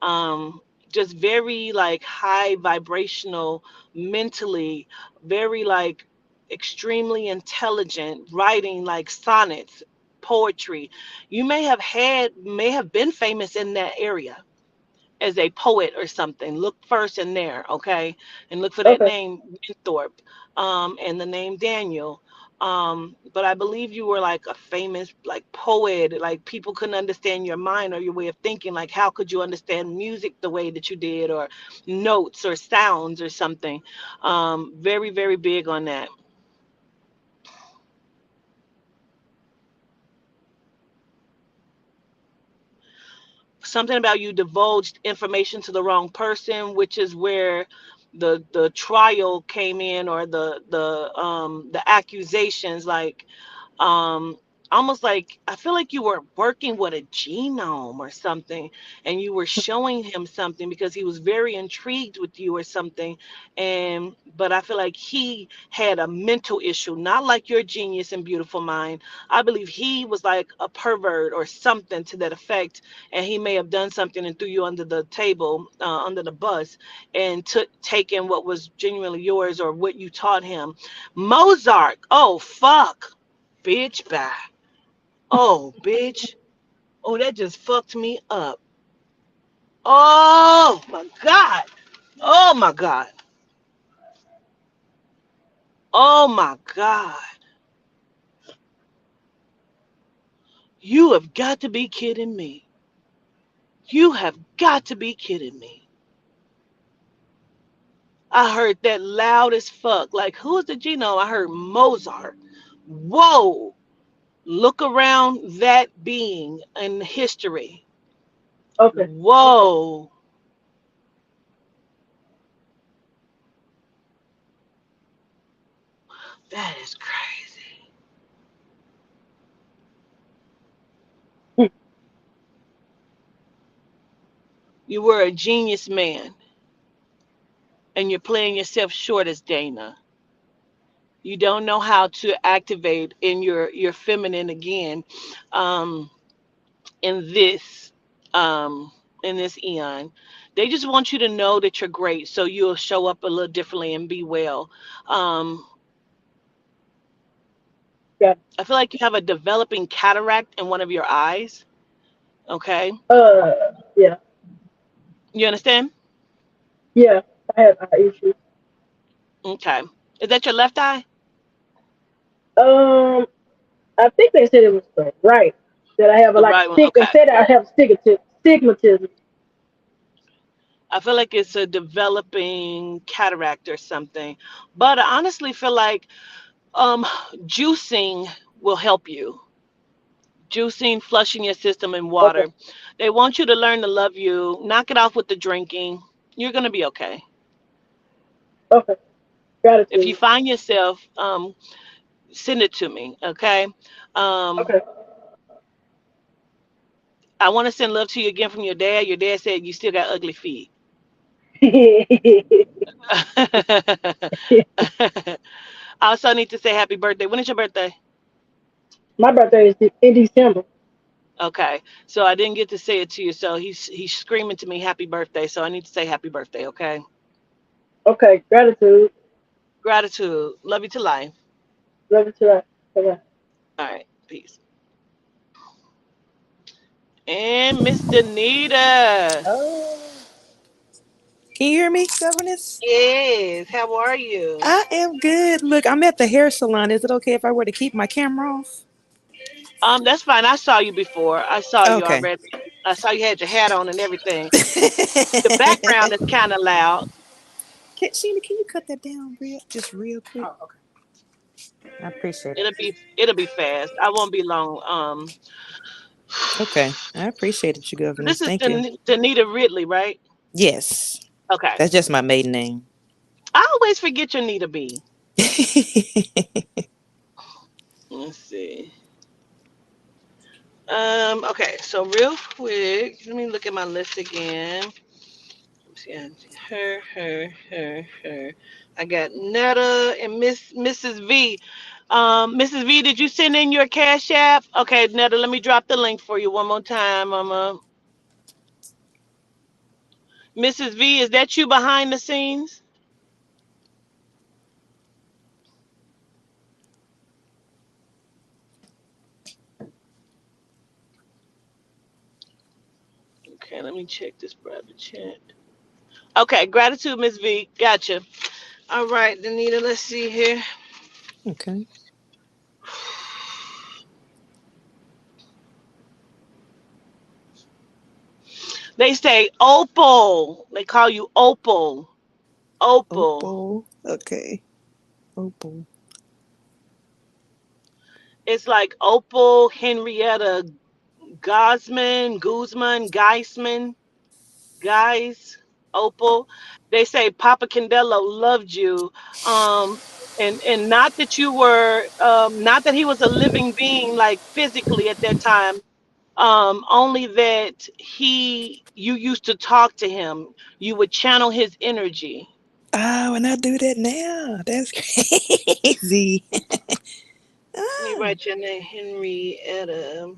um just very like high vibrational mentally, very like extremely intelligent, writing like sonnets, poetry. You may have been famous in that area as a poet or something. Look first in there, okay? And look for that Okay. name Winthorpe, and the name Daniel. But I believe you were like a famous like poet. Like people couldn't understand your mind or your way of thinking. Like how could you understand music the way that you did, or notes or sounds or something? Very very big on that. Something about you divulged information to the wrong person, which is where the trial came in, or the accusations, like um almost like I feel like you were working with a genome or something, and you were showing him something because he was very intrigued with you or something. And but I feel like he had a mental issue, not like your genius and beautiful mind. I believe he was like a pervert or something to that effect, and he may have done something and threw you under the table, under the bus, and took taken what was genuinely yours or what you taught him. Mozart, oh fuck, bitch, bye. Oh, bitch. Oh, that just fucked me up. Oh my god. Oh my god. Oh my god. You have got to be kidding me. You have got to be kidding me. I heard that loud as fuck. Like, who is the Gino? I heard Mozart. Whoa. Look around that being in history. Okay. Whoa. That is crazy. Hmm. You were a genius man, and you're playing yourself short as Dana. You don't know how to activate in your feminine again, um, in this um, in this eon. They just want you to know that you're great, so you'll show up a little differently and be well. Um, Yeah. I feel like you have a developing cataract in one of your eyes. Okay, Yeah. you understand? Yeah. I have eye issues. Okay, is that your left eye? Um, I think they said it was the right that I have a The like right one. stick. They Okay. said I have stigmatism. I feel like it's a developing cataract or something. But I honestly feel like um, juicing will help you. Juicing, flushing your system in Okay. water. They want you to learn to love you. Knock it off with the drinking. You're going to be okay. Okay. If you Gratitude. find yourself, send it to me, okay? Um, Okay. I want to send love to you again from your dad. Your dad said you still got ugly feet. I also need to say happy birthday. When is your birthday? My birthday is in December. Okay, so I didn't get to say it to you. So he's screaming to me happy birthday. So I need to say happy birthday. Okay, Okay. Gratitude. gratitude, love you to life. Love you too. Bye. All right, peace. And Miss Danita, Oh, can you hear me, governess? yes, how are you? I am good. Look, I'm at the hair salon. Is it okay if I were to keep my camera off? That's fine. I saw you before. I saw you Okay. already. I saw you had your hat on and everything. The background is kind of loud. Sheena, can you cut that down just real quick? Oh, okay. I appreciate it. It'll be fast. I won't be long. Okay. I appreciate it, you governess. This is Thank you. Danita Ridley, right? Yes. Okay. That's just my maiden name. always forget your Nita B. Let's see. Okay, so real quick, let me look at my list again. Yeah, her. I got Netta and Mrs. V. Mrs. V, did you send in your Cash App? Okay, Netta, let me drop the link for you one more time, Mama. Mrs. V, is that you behind the scenes? Okay, let me check this private chat. Okay, gratitude, Miss V. Gotcha. All right, Danita, let's see here. Okay. They say Opal. They call you Opal. Opal. Opal. Okay. Opal. It's like Opal, Henrietta, Guzman, guys, Opal. They say Papa Candelo loved you. Um, and not that you were, not that he was a living being like physically at that time. Only that you used to talk to him. You would channel his energy. Oh, and I do that now. That's crazy. Let me Ah. write your name, Henrietta.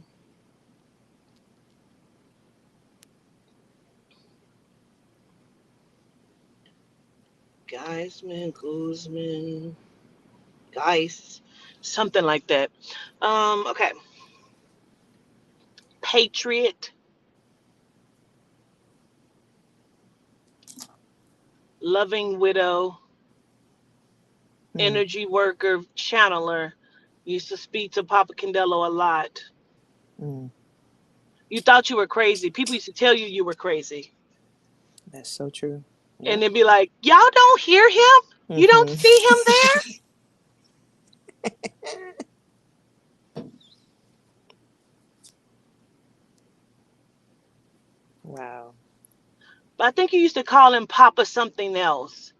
Guzman, Geis, something like that. Okay. Patriot, loving widow, Mm, energy worker, channeler. Used to speak to Papa Candelo a lot. mm. You thought you were crazy. People used to tell you you were crazy. That's so true. And Yep. they'd be like, y'all don't hear him? You don't Mm-hmm. see him there? Wow. But I think you used to call him Papa something else.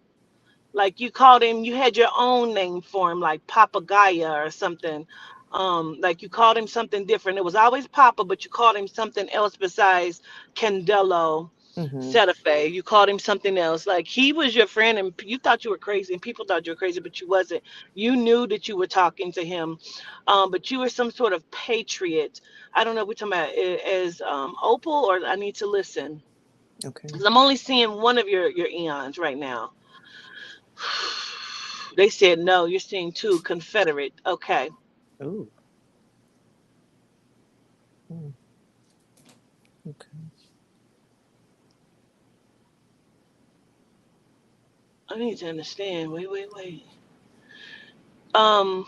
Like you called him, you had your own name for him, like Papa Gaia or something. Like you called him something different. It was always Papa, but you called him something else besides Candelo Mm-hmm. Setafe. You called him something else. Like he was your friend, and you thought you were crazy, and people thought you were crazy, but you wasn't. You knew that you were talking to him, but you were some sort of patriot. I don't know if we're talking about it as Opal or I need to listen. Okay. 'Cause I'm only seeing one of your eons right now. They said no, you're seeing two Confederate. Okay. Oh. Mm, okay. I need to understand. Wait. Um,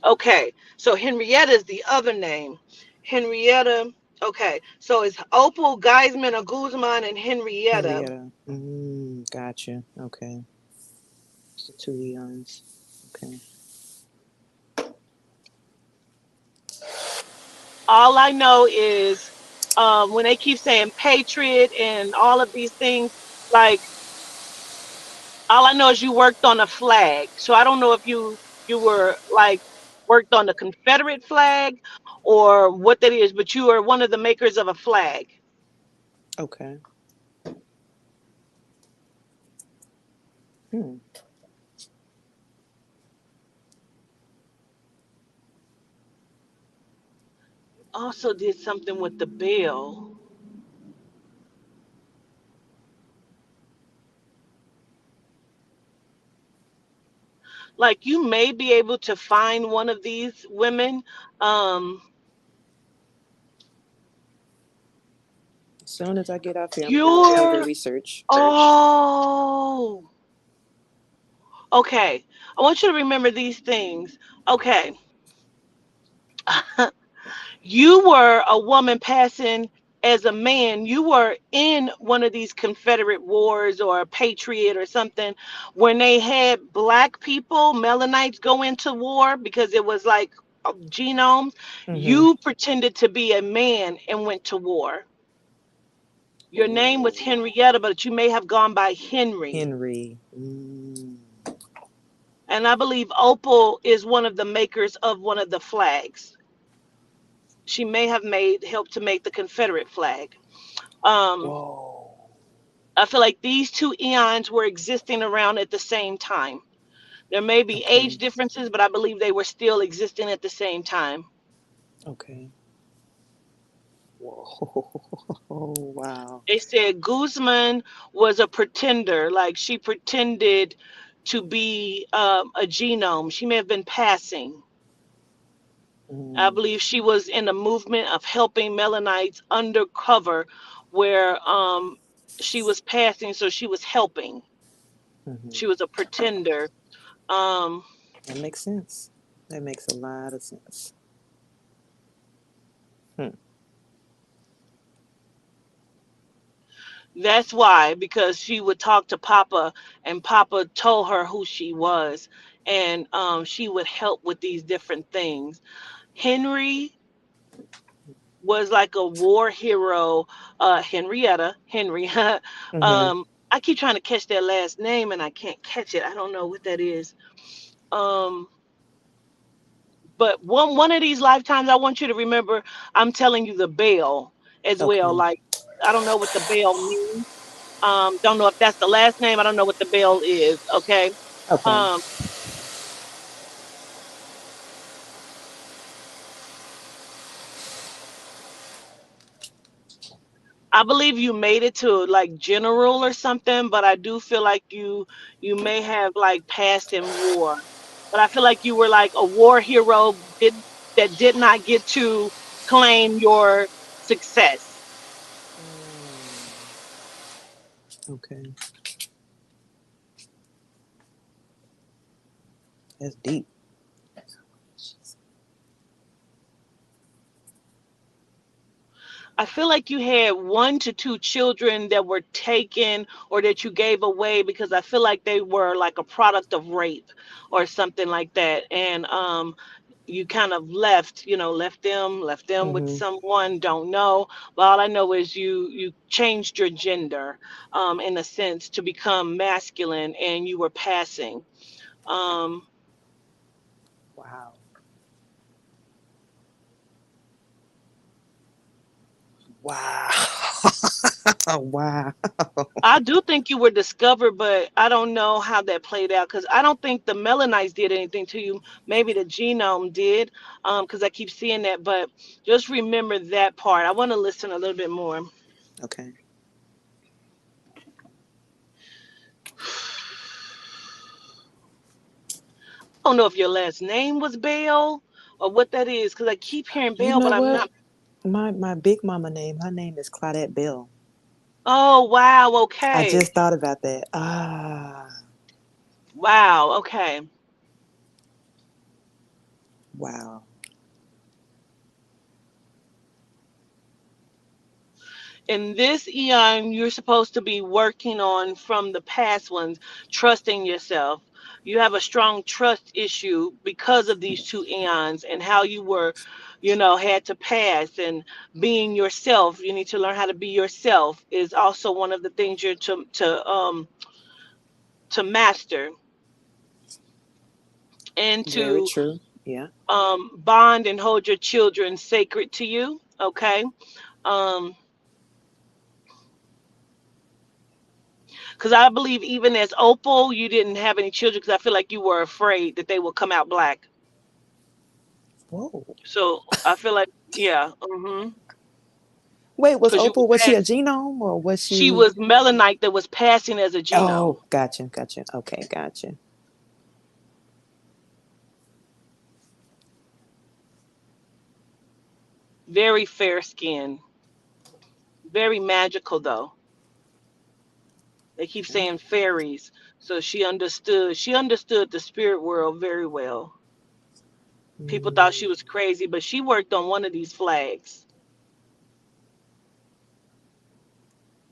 okay. So Henrietta is the other name. Henrietta. Okay. So it's Opal, Geisman, or Guzman, and Henrietta. Henrietta. Gotcha. Okay. So two eons. Okay. All I know is when they keep saying patriot and all of these things, like all I know is you worked on a flag. So I don't know if you were like worked on the Confederate flag or what that is, but you are one of the makers of a flag. Okay. Hmm. Also did something with the bell. Like you may be able to find one of these women. Um, As soon as I get off here, I'm gonna do a little bit of you're research. oh okay. I want you to remember these things. Okay. You were a woman passing as a man. You were in one of these Confederate wars or a patriot or something when they had black people, melanites, go into war because it was like genomes. Mm-hmm. You pretended to be a man and went to war. Your name was Henrietta, but you may have gone by Henry. Henry. And I believe Opal is one of the makers of one of the flags. She may have helped to make the Confederate flag. Whoa. I feel like these two eons were existing around at the same time. There may be age Okay. differences, but I believe they were still existing at the same time. Okay. Whoa. Wow. They said Guzman was a pretender, like she pretended to be a genome. She may have been passing. I believe she was in a movement of helping Melanites undercover where she was passing, so she was helping. She was a pretender. That makes sense. That makes a lot of sense. That's why, because she would talk to Papa, and Papa told her who she was, and she would help with these different things. Henry was like a war hero. Henrietta, Henry. I keep trying to catch that last name and I can't catch it. I don't know what that is. But one of these lifetimes, I want you to remember, I'm telling you the bell as well. Okay. Like, I don't know what the bell means. Don't know if that's the last name. I don't know what the bell is. Okay. Okay. I believe you made it to like general or something, but I do feel like you may have like passed in war. But I feel like you were like a war hero that did not get to claim your success. Okay. That's deep. I feel like you had 1 to 2 children that were taken or that you gave away because I feel like they were like a product of rape or something like that. And you kind of left them with someone, don't know. But all I know is you changed your gender in a sense to become masculine, and you were passing. Wow. Wow. Wow. I do think you were discovered, but I don't know how that played out because I don't think the Melanites did anything to you. Maybe the genome did, because I keep seeing that. But just remember that part. I want to listen a little bit more. Okay. I don't know if your last name was Bell or what that is because I keep hearing You Bell, know but I'm what? not. My big mama name, her name is Claudette Bell. Oh, wow. I Okay. just thought about that. Wow. Okay. Wow. In this eon, you're supposed to be working on from the past ones, trusting yourself. You have a strong trust issue because of these 2 eons and how you were, had to pass and being yourself. You need to learn how to be yourself is also one of the things you're to master and Very to true. Yeah. bond and hold your children sacred to you. Okay. Because I believe even as Opal, you didn't have any children because I feel like you were afraid that they would come out black. Whoa. So I feel like, yeah. Wait, was Because Opal, was she a genome or was she she? was melanite that was passing as a genome. Oh, gotcha. Okay, gotcha. Very fair skin. Very magical, though. They keep saying fairies. So she understood. She understood the spirit world very well. People thought she was crazy, but she worked on one of these flags.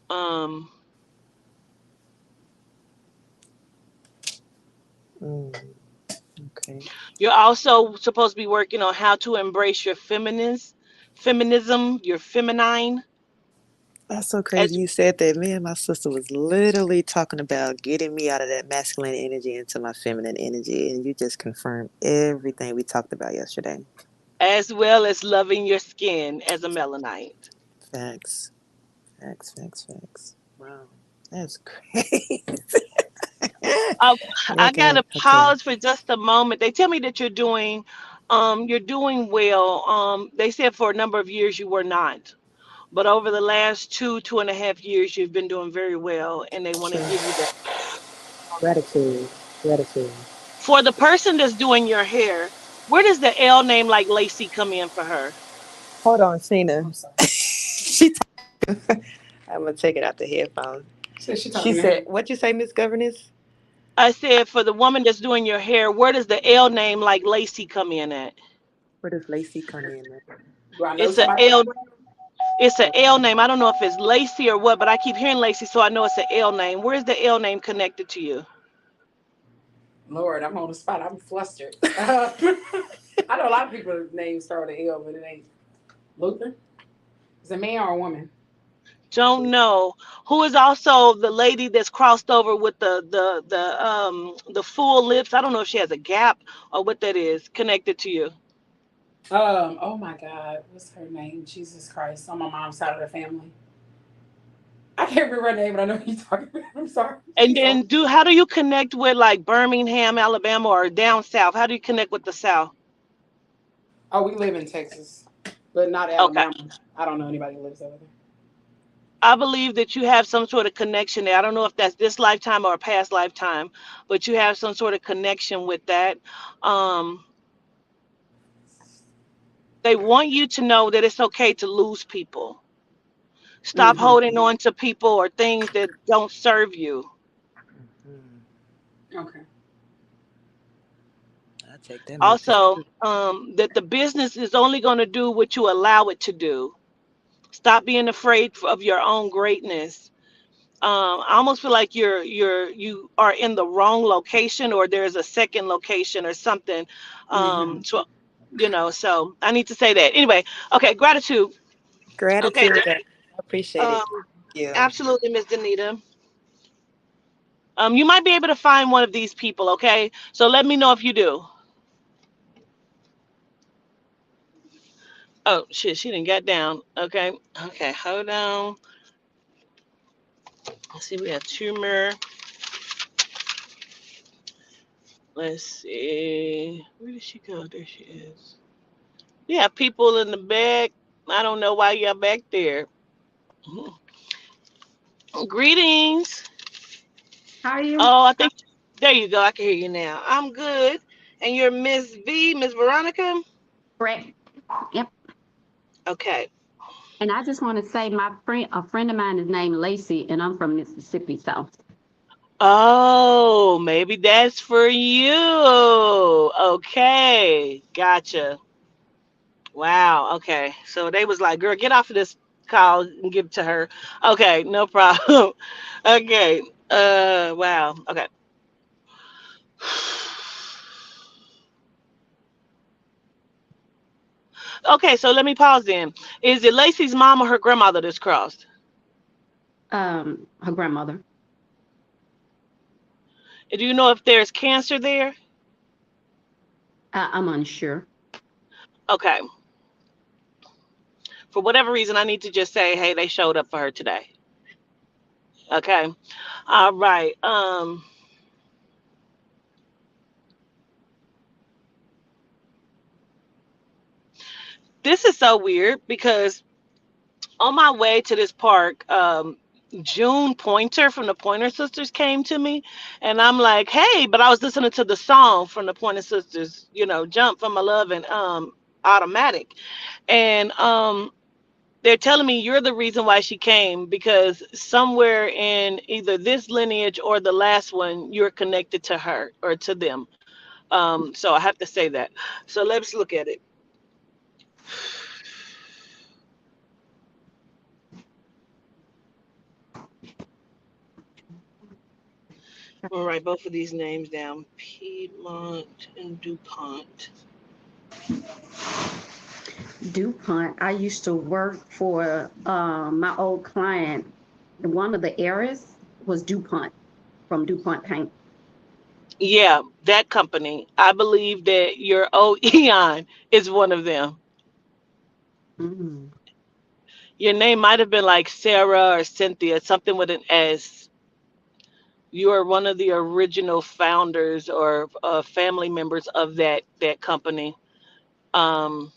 Um, Okay. you're also supposed to be working on how to embrace your feminism, your feminine. That's so As crazy you said that. Me and my sister was literally talking about getting me out of that masculine energy into my feminine energy, and you just confirmed everything we talked about yesterday. as well as loving your skin as a melanite. Facts. Facts, facts, facts. Wow. That's great. Uh, I Okay, gotta okay. pause for just a moment. They tell me that you're doing well. They said for a number of years you were not, but over the last 2.5 years, you've been doing very well, and they want to True. give you that. Gratitude. Gratitude. For the person that's doing your hair, where does the L name like Lacey come in for her? Hold on, Cena. I'm sorry. she I'm gonna take it out the headphones. She said, "What you say, Miss Governess? I said for the woman that's doing your hair, where does the L name like Lacey come in at? Where does Lacey come in?" It's a L. It's an L name. I don't know if it's Lacey or what, but I keep hearing Lacey, so I know it's an L name. Where's the L name connected to you? Don't know. Who is also the lady that's crossed over with the full lips? I don't know if she has a gap or what that is connected to you. And then how do you connect with like Birmingham, Alabama, or down south? How do you connect with the South? Okay. I believe that you have some sort of connection there. I don't know if that's this lifetime or a past lifetime, but you have some sort of connection with that. Um, they want you to know that it's okay to lose people. Stop holding on to people or things that don't serve you. Hmm. I take that message Also, too. that the business is only going to do what you allow it to do. Stop being afraid of your own greatness. I almost feel like you are in the wrong location, or there's a second location or something. So so I need to say that anyway. Okay, gratitude. Okay, Gratitude. I appreciate um, it. Yeah. absolutely, Miss Danita. You might be able to find one of these people. Okay, so let me know if you do. Oh shit, she didn't get down. Okay, okay, hold on. Let's see, we have tumor. Let's see, where did she go? There she is. We have people in the back. I don't know why you're back there. Greetings. How are you? Oh, I think there you go. I can hear you now. I'm good. And you're Miss V, Miss Veronica? Correct. Yep. Okay. And I just want to say a friend of mine is named Lacey, and I'm from Mississippi, so. Oh, maybe that's for you. Okay. Gotcha. Wow. Okay. So they was like, girl, get off of this call and give it to her. Okay, no problem. Okay. Wow. Okay. Okay, so let me pause then. Is it Lacey's mom or her grandmother that's crossed? Her grandmother. Do you know if there's cancer there? I'm unsure. Okay. For whatever reason, I need to just say, hey, they showed up for her today. Okay. All right. This is so weird because on my way to this park, June Pointer from the Pointer Sisters came to me, and I'm like, hey, but I was listening to the song from the Pointer Sisters, Jump from My Love and Automatic. And they're telling me you're the reason why she came because somewhere in either this lineage or the last one, you're connected to her or to them. So I have to say that. So let's look at it. I'm gonna write both of these names down: Piedmont and DuPont. DuPont. I used to work for my old client. One of the heirs was DuPont from DuPont Paint. Yeah, that company. I believe that your old Eon is one of them. Mm. Your name might have been like Sarah or Cynthia, something with an S. You are one of the original founders or family members of that company. Um,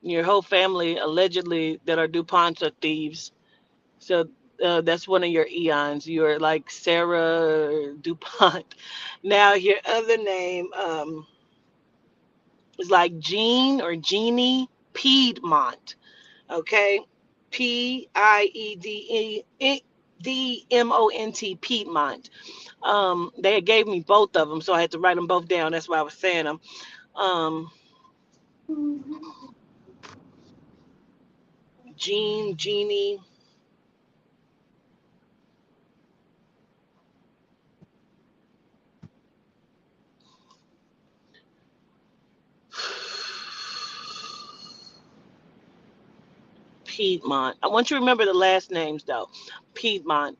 your whole family allegedly that are DuPonts are thieves. So that's one of your eons. You're like Sarah DuPont. Now your other name is like Jean or Jeannie Piedmont. Okay, Piedemont. Piedmont. They gave me both of them, so I had to write them both down. That's why I was saying them. Um, Jeannie. Piedmont. I want you to remember the last names though. Piedmont.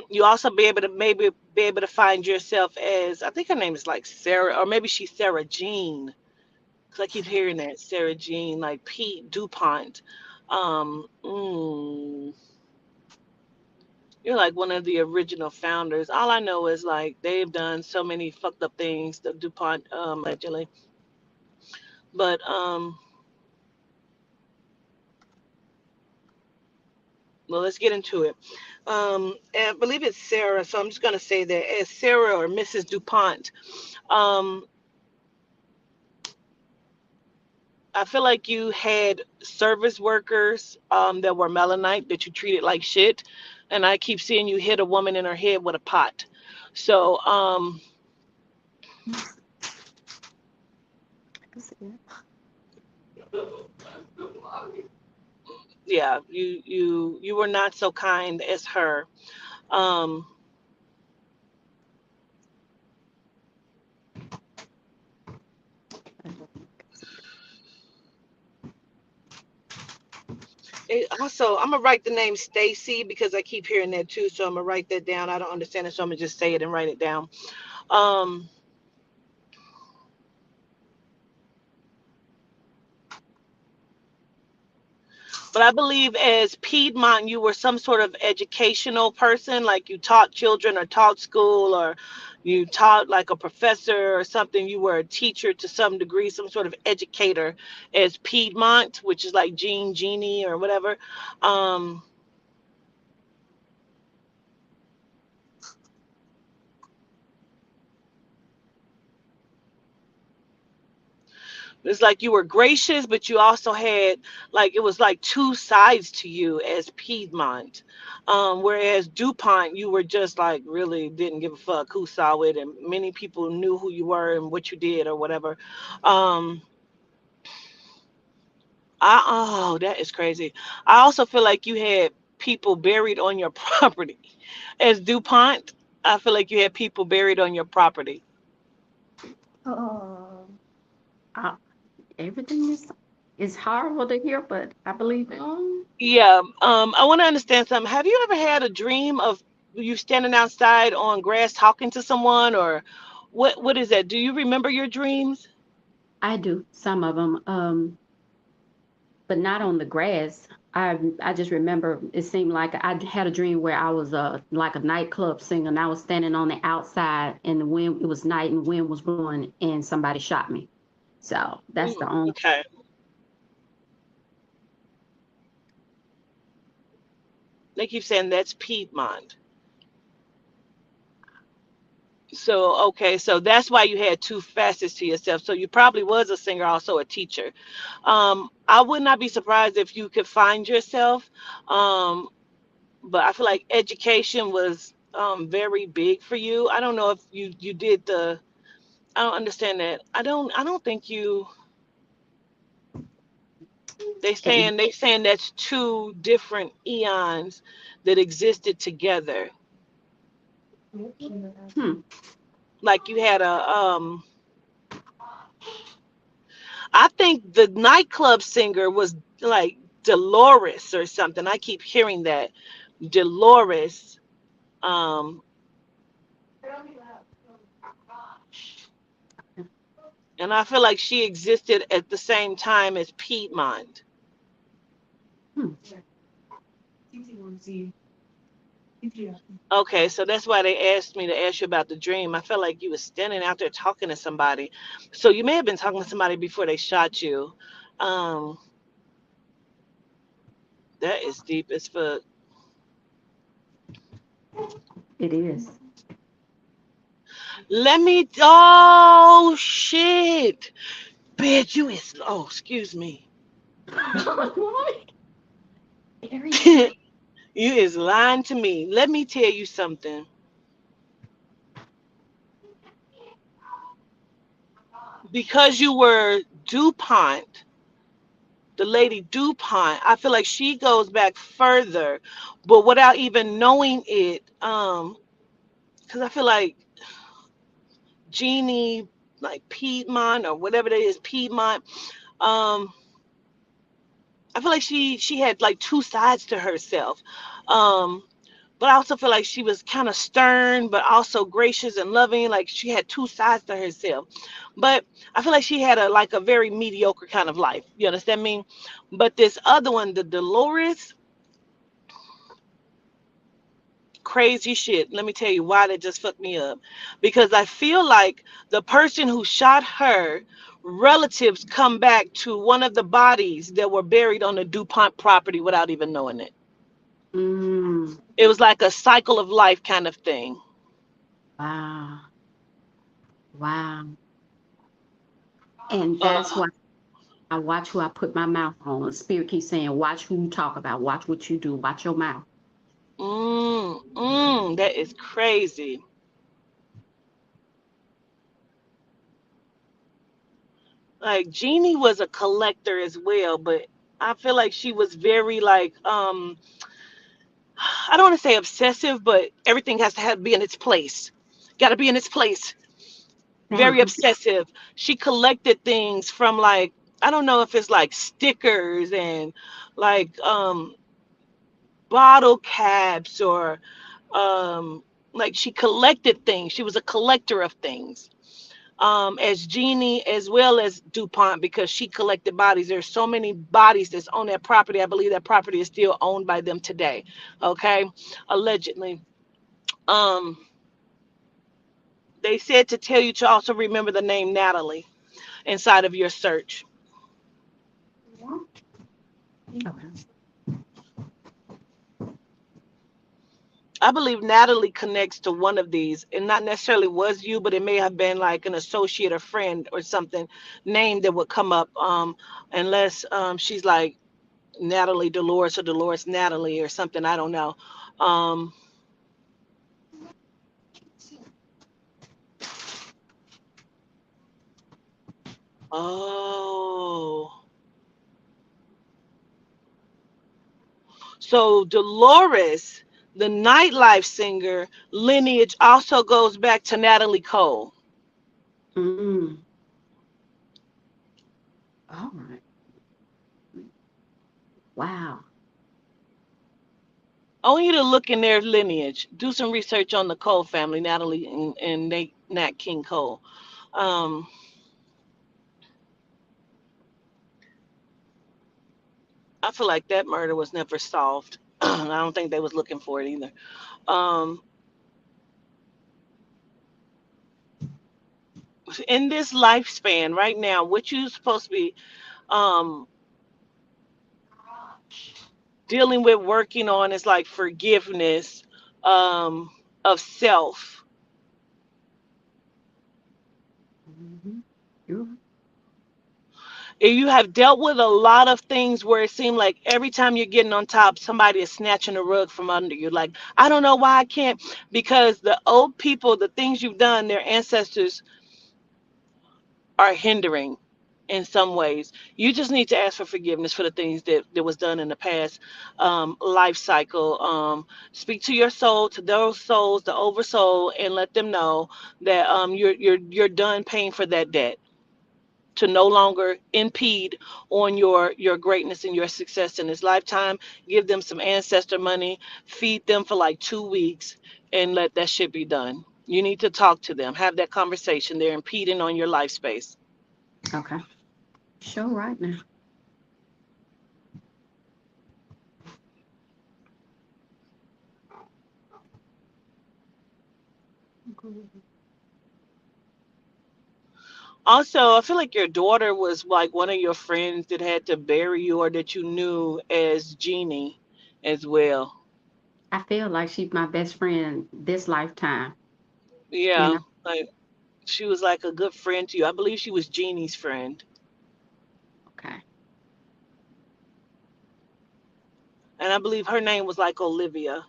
You also be able to maybe be able to find yourself as I think her name is like Sarah, or maybe she's Sarah Jean. Cause I keep hearing that Sarah Jean, like Pete DuPont. Um, mm, you're like one of the original founders. All I know is like they've done so many fucked up things, the DuPont allegedly. But well, let's get into it. And I believe it's Sarah, so I'm just gonna say that as Sarah or Mrs. DuPont. Um, I feel like you had service workers that were Melanite that you treated like shit, and I keep seeing you hit a woman in her head with a pot. So yeah, you were not so kind as her. Um, also, I'm gonna write the name Stacy because I keep hearing that too. So I'm gonna write that down. I don't understand it, so I'm gonna just say it and write it down. Um, but I believe as Piedmont, you were some sort of educational person, like you taught children or taught school or you taught like a professor or something. You were a teacher to some degree, some sort of educator as Piedmont, which is like Jeannie or whatever. Um, It's like you were gracious, but you also had like it was like two sides to you as Piedmont. Whereas DuPont, you were just like really didn't give a fuck who saw it, and many people knew who you were and what you did or whatever. Um, that is crazy. I also feel like you had people buried on your property. As DuPont, I feel like you had people buried on your property. Uh, I, everything is horrible to hear, but I believe it. Yeah, I want to understand something. Have you ever had a dream of you standing outside on grass talking to someone, or what is that? Do you remember your dreams? I do some of them, but not on the grass. I just remember it seemed like I had a dream where I was like a nightclub singer, and I was standing on the outside, and the wind it was night and wind was blowing, and somebody shot me. So that's the only. Okay. They keep saying that's Piedmont. So okay, so that's why you had two facets to yourself. So you probably was a singer, also a teacher. I would not be surprised if you could find yourself. Um, but I feel like education was very big for you. I don't know if you did the. I don't understand that. I don't think you. They saying that's two different eons that existed together. Hmm. like you had I think the nightclub singer was like Dolores or something. I keep hearing that. Dolores. Um, and I feel like she existed at the same time as Piedmont. Hmm. Okay, so that's why they asked me to ask you about the dream. I felt like you was standing out there talking to somebody. So you may have been talking to somebody before they shot you. Um, that is deep as fuck. It is. Let me. Oh shit, bitch! You is. Oh, excuse me. You is lying to me. Let me tell you something. Because you were DuPont, the lady DuPont, I feel like she goes back further, but without even knowing it, because I feel like Jeannie, like Piedmont or whatever that is, Piedmont, um, I feel like she had like two sides to herself. Um, but I also feel like she was kind of stern, but also gracious and loving. Like she had two sides to herself. But I feel like she had a very mediocre kind of life. You understand me? But this other one, the Dolores, crazy shit. Let me tell you why that just fucked me up. Because I feel like the person who shot her relatives come back to one of the bodies that were buried on the DuPont property without even knowing it. Mm, It was like a cycle of life kind of thing. wow. Wow. And that's Uh, why I watch who I put my mouth on. Spirit keeps saying, watch who you talk about, watch what you do, watch your mouth. that is crazy. Like Jeannie was a collector as well, but I feel like she was very like I don't want to say obsessive, but everything has to be in its place. Got to be in its place. Very Now, obsessive. She collected things from like I don't know if it's like stickers and like bottle caps or like she collected things. She was a collector of things. As Jeannie as well as DuPont because she collected bodies. There's so many bodies that's on that property. I believe that property is still owned by them today. Okay, allegedly. Um, they said to tell you to also remember the name Natalie inside of your search. okay. I believe Natalie connects to one of these, and not necessarily was you, but it may have been like an associate or friend or something name that would come up, unless she's like Natalie Dolores or Dolores Natalie or something. I don't know. Um, oh, so Dolores, the nightlife singer lineage, also goes back to Natalie Cole. Mm, all right. Wow. I want you to look in their lineage, do some research on the Cole family, Natalie and Nat King Cole. Um, I feel like that murder was never solved. I don't think they was looking for it either. Um, in this lifespan right now, what you supposed to be um, dealing with, working on is like forgiveness of self. Mm-hmm. You. And you have dealt with a lot of things where it seemed like every time you're getting on top, somebody is snatching the rug from under you. Like, I don't know why I can't, because the old people, the things you've done, their ancestors are hindering. in some ways. You just need to ask for forgiveness for the things that was done in the past life cycle. Speak to your soul, to those souls, the oversoul, and let them know that you're done paying for that debt, to no longer impede on your greatness and your success in this lifetime. Give them some ancestor money, feed them for like 2 weeks, and let that shit be done. You need to talk to them, have that conversation. They're impeding on your life space. Okay. Sure, right now. Also, I feel like your daughter was like one of your friends that had to bury you, or that you knew as Jeannie as well. I feel like she's my best friend this lifetime. Yeah, like she was like a good friend to you. I believe she was Jeannie's friend. Okay. And I believe her name was like Olivia.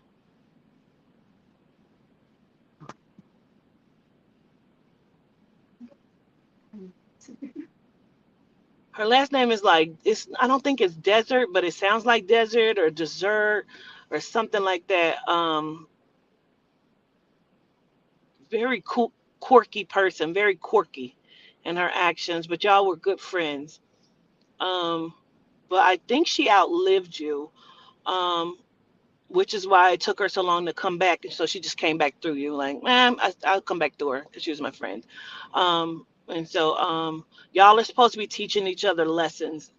Her last name is like, I don't think it's Desert, but it sounds like Desert or Dessert or something like that. Very cool, quirky person, very quirky in her actions, but y'all were good friends. Um, but I think she outlived you. Um, which is why it took her so long to come back. And so she just came back through you, like, man, I'll come back through her because she was my friend. And so y'all are supposed to be teaching each other lessons.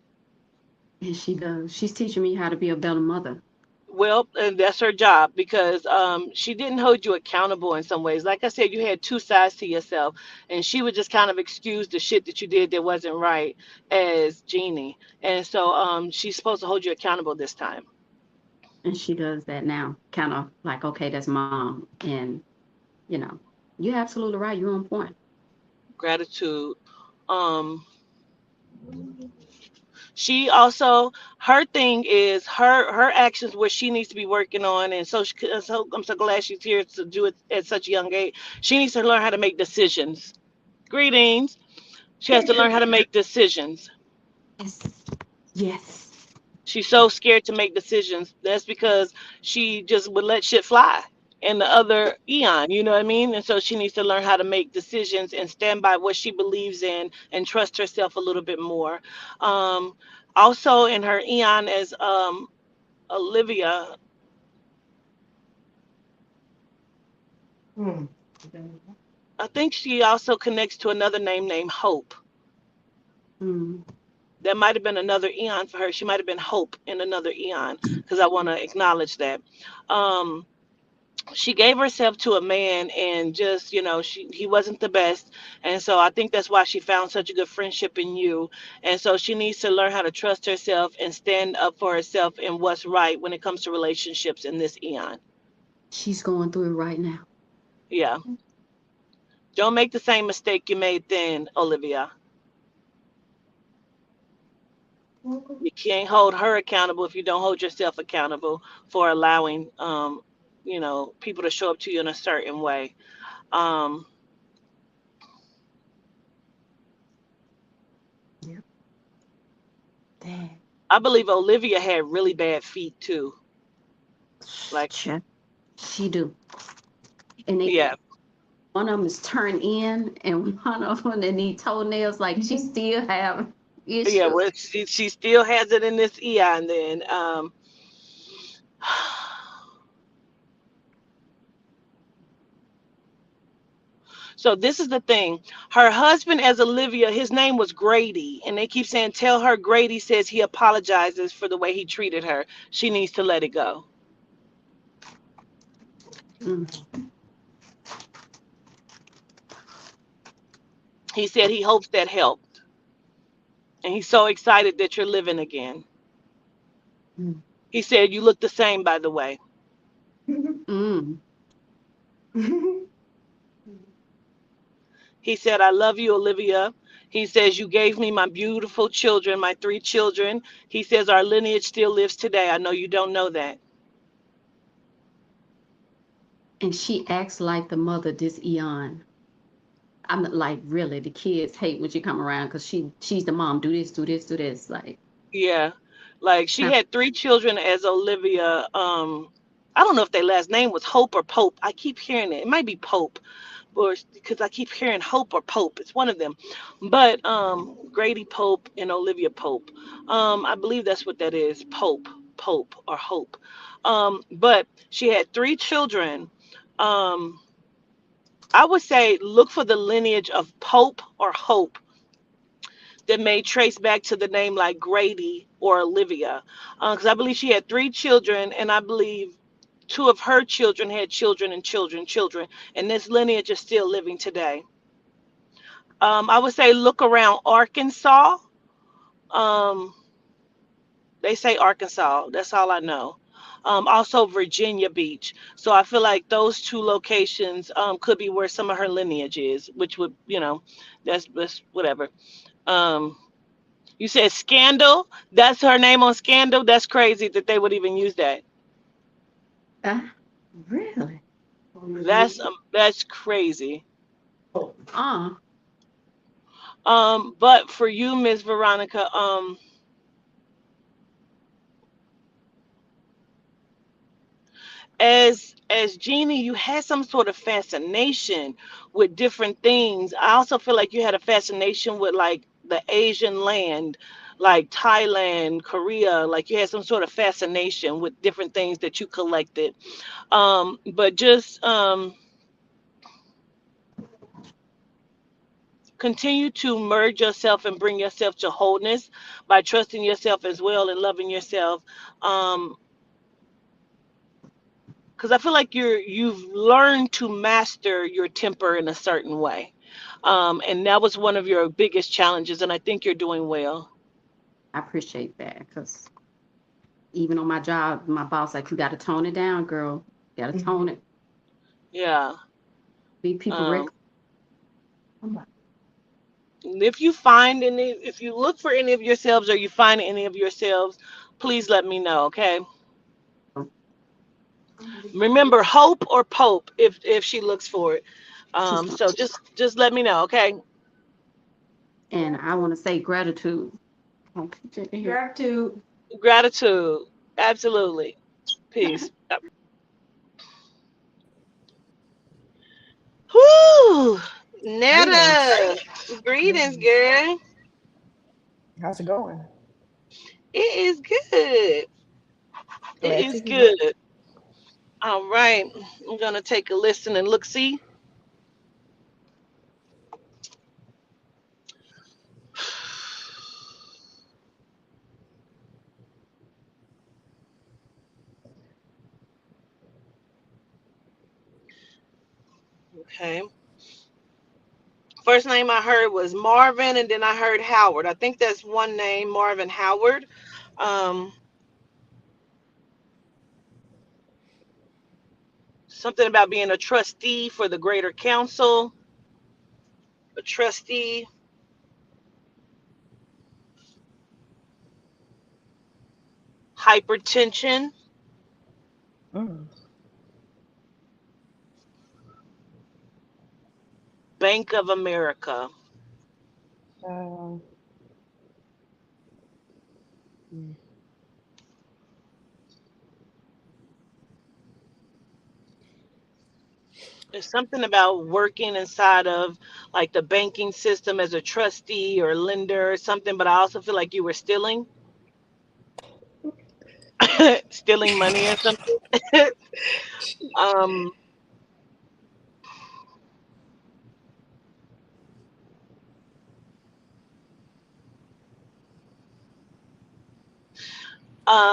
And she does. She's teaching me how to be a better mother. Well, and that's her job, because she didn't hold you accountable in some ways. Like I said, you had two sides to yourself, and she would just kind of excuse the shit that you did that wasn't right as Jeannie. And so she's supposed to hold you accountable this time. And she does that now, kind of like, okay, that's mom. And, you're absolutely right. You're on point. Gratitude. Um, she also, her thing is her actions, where she needs to be working on, and so I'm so glad she's here to do it at such a young age. She needs to learn how to make decisions. Greetings. She has to learn how to make decisions. Yes. She's so scared to make decisions. That's because she just would let shit fly in the other eon, you know what I mean? And so she needs to learn how to make decisions and stand by what she believes in and trust herself a little bit more. Um, Also in her eon as Olivia, I think she also connects to another name named Hope. Mm. That might have been another eon for her. She might have been Hope in another eon, because I want to acknowledge that. Um, she gave herself to a man, and just, he wasn't the best. And so I think that's why she found such a good friendship in you. And so she needs to learn how to trust herself and stand up for herself and what's right when it comes to relationships in this eon. She's going through it right now. Yeah. Don't make the same mistake you made then, Olivia. You can't hold her accountable if you don't hold yourself accountable for allowing people to show up to you in a certain way. um Yep. Dang. I believe Olivia had really bad feet too. Like, She do. And yeah, one of them is turned in, and one of them that need toenails. Like, she still have issues. yeah. Well, she still has it in this eon. Then, so this is the thing. Her husband, as Olivia, his name was Grady, and they keep saying, "Tell her Grady says he apologizes for the way he treated her. She needs to let it go." Mm. He said he hopes that helped, and he's so excited that you're living again. Mm. He said you look the same, by the way. Mm. He said, "I love you, Olivia." He says, "You gave me my beautiful children, my 3 children." He says, "Our lineage still lives today. I know you don't know that." And she acts like the mother this eon. I'm like, really, the kids hate when she come around because she's the mom. Do this, do this, do this. Like, Yeah. Like she had 3 children as Olivia. I don't know if their last name was Hope or Pope. I keep hearing it. It might be Pope, or because I keep hearing Hope or Pope. It's one of them. But Grady Pope and Olivia Pope. I believe that's what that is. Pope or Hope. But she had 3 children. Um, I would say look for the lineage of Pope or Hope that may trace back to the name like Grady or Olivia. Because I believe she had 3 children, and I believe 2 of her children had children and children. And this lineage is still living today. I would say look around Arkansas. Um, they say Arkansas. That's all I know. Also Virginia Beach. So I feel like those 2 locations could be where some of her lineage is, which would, that's whatever. Um, you said Scandal. That's her name on Scandal. That's crazy that they would even use that. really? That's crazy. Uh, But for you, Miss Veronica, as Jeannie, you had some sort of fascination with different things. I also feel like you had a fascination with like the Asian land, like Thailand, Korea. Like you had some sort of fascination with different things that you collected. But just continue to merge yourself and bring yourself to wholeness by trusting yourself as well and loving yourself. Um, because I feel like you've learned to master your temper in a certain way, and that was one of your biggest challenges, and I think you're doing well. I appreciate that because even on my job, my boss like, you got to tone it down, girl. You got to tone it. Yeah. Be people Um, I'm if you look for any of yourselves or you find any of yourselves, please let me know. Okay. Remember Hope or Pope if she looks for it. So just let me know. Okay. And I want to say gratitude. Gratitude. Gratitude. Absolutely. Peace. Whoo! Greetings. Netta. Greetings, girl. How's it going? It is good. It Glad to is hear. good. All right. I'm gonna take a listen and look see. Okay. First name I heard was Marvin, and then I heard Howard. I think that's one name, Marvin Howard. Um, Something about being a trustee for the Greater Council, a trustee, hypertension, Mm. Bank of America. Um, mm. There's something about working inside of like the banking system as a trustee or lender or something, but I also feel like you were stealing, stealing money or something. um,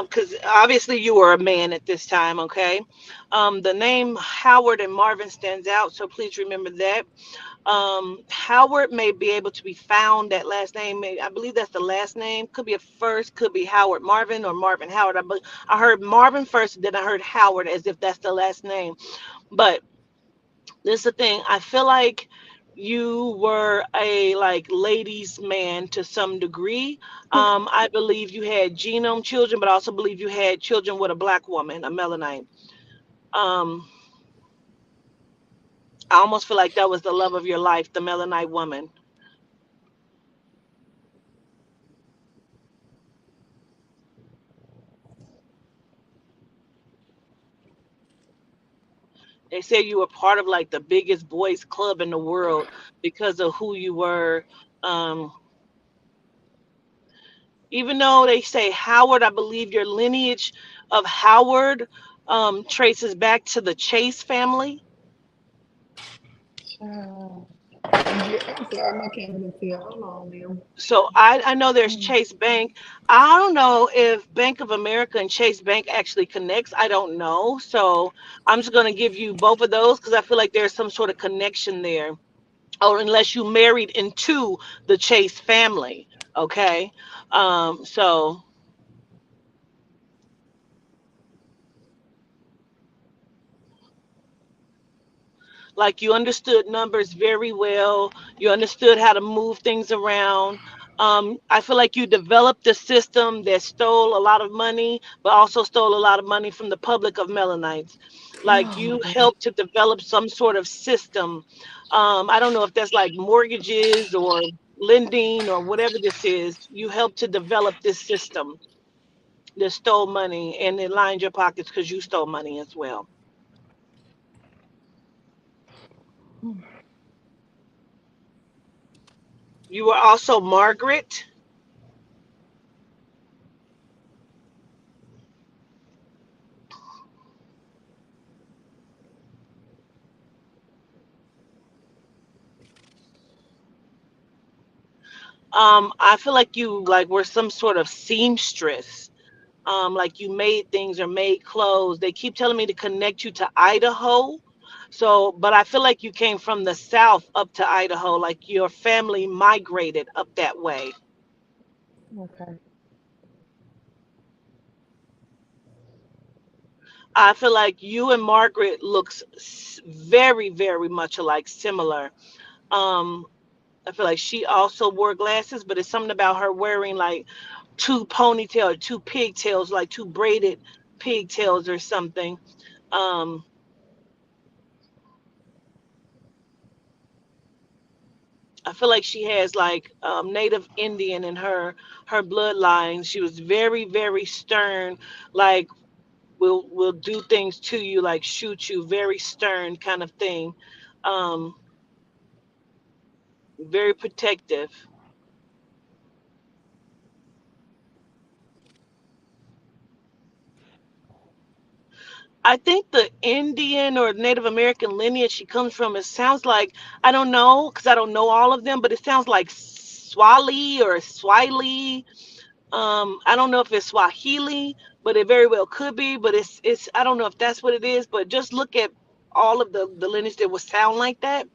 because obviously you were a man at this time, okay? The name Howard and Marvin stands out, so please remember that. Howard may be able to be found. That last name, I believe that's the last name. Could be a first, could be Howard Marvin or Marvin Howard. I heard Marvin first, then I heard Howard as if that's the last name. But this is the thing. I feel like you were a like ladies man to some degree. I believe you had genome children, but I also believe you had children with a black woman, a melanite. Um, I almost feel like that was the love of your life, the Melanite woman. They say you were part of like the biggest boys club in the world because of who you were. Um, Even though they say Howard, I believe your lineage of Howard traces back to the Chase family. Child. Yeah, I'm sorry, my camera fell. Hold on, ma'am. So I know there's Mm. Chase Bank. I don't know if Bank of America and Chase Bank actually connects. I don't know. So I'm just going to give you both of those because I feel like there's some sort of connection there. Or unless you married into the Chase family. Okay. So like you understood numbers very well. You understood how to move things around. I feel like you developed a system that stole a lot of money, but also stole a lot of money from the public of Melanites. Like Oh you boy. helped to develop some sort of system. I don't know if that's like mortgages or lending or whatever this is. You helped to develop this system that stole money and it lined your pockets because you stole money as well. Mm. You were also Margaret. I feel like you like were some sort of seamstress. Like you made things or made clothes. They keep telling me to connect you to Idaho. So, but I feel like you came from the south up to Idaho, like your family migrated up that way. Okay. I feel like you and Margaret looks very, very much alike, similar. Um, I feel like she also wore glasses, but it's something about her wearing like two ponytail, two pigtails, like two braided pigtails or something. Um, I feel like she has like Native Indian in her bloodline. She was very, very stern. Like will do things to you, like shoot you, very stern kind of thing. Um, Very protective. I think the Indian or Native American lineage she comes from, it sounds like, I don't know, because I don't know all of them, but it sounds like Swali or Swiley. I don't know if it's Swahili, but it very well could be. But it's I don't know if that's what it is. But just look at all of the lineage that would sound like that.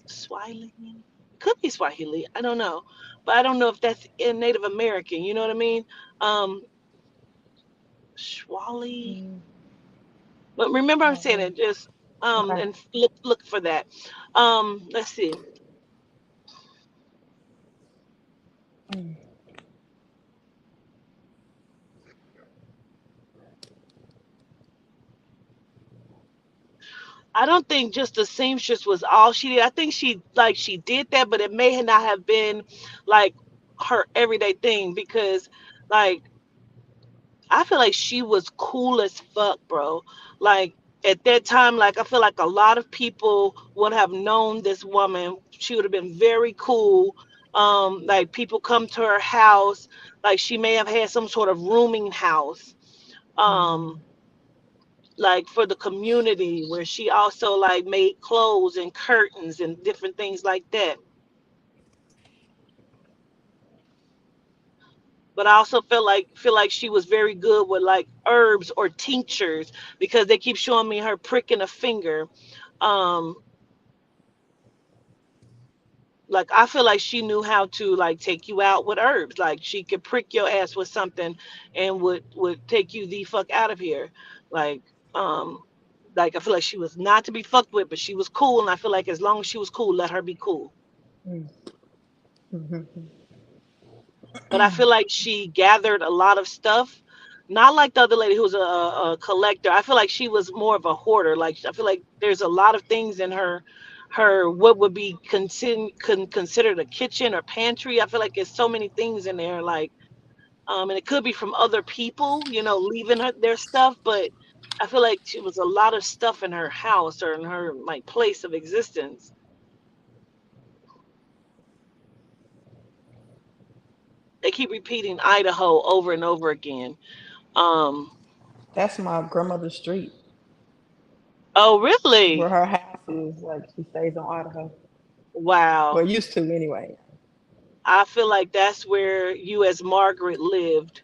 Swahili could be Swahili. I don't know, but I don't know if that's in Native American. You know what I mean? Um, Swali. Mm. But remember, I'm saying Oh, it. Just okay. and look for that. Let's see. Mm. I don't think just the seamstress was all she did. I think she did that, but it may not have been like her everyday thing because like I feel like she was cool as fuck, bro. Like at that time, like I feel like a lot of people would have known this woman. She would have been very cool. Like people come to her house, like she may have had some sort of rooming house. Um, Mm. like for the community where she also like made clothes and curtains and different things like that. But I also feel like she was very good with like herbs or tinctures because they keep showing me her pricking a finger. Um, like I feel like she knew how to like take you out with herbs. Like she could prick your ass with something and would take you the fuck out of here. Like um like I feel like she was not to be fucked with, but she was cool and I feel like as long as she was cool, let her be cool. Mm. Mhm. But I feel like she gathered a lot of stuff, Not like the other lady who was a collector. I feel like she was more of a hoarder. Like I feel like there's a lot of things in her what would be considered a kitchen or pantry. I feel like there's so many things in there. Like and it could be from other people, leaving their stuff. But I feel like she was a lot of stuff in her house or in her like place of existence. They keep repeating Idaho over and over again. Um, That's my grandmother's street oh, where really? her house is. Like she stays on Idaho. Well, Wow. used to anyway. I feel like that's where you, as Margaret, lived.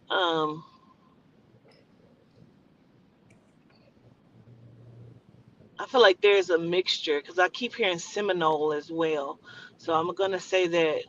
Um, I feel like there's a mixture because I keep hearing Seminole as well. So I'm gonna say that.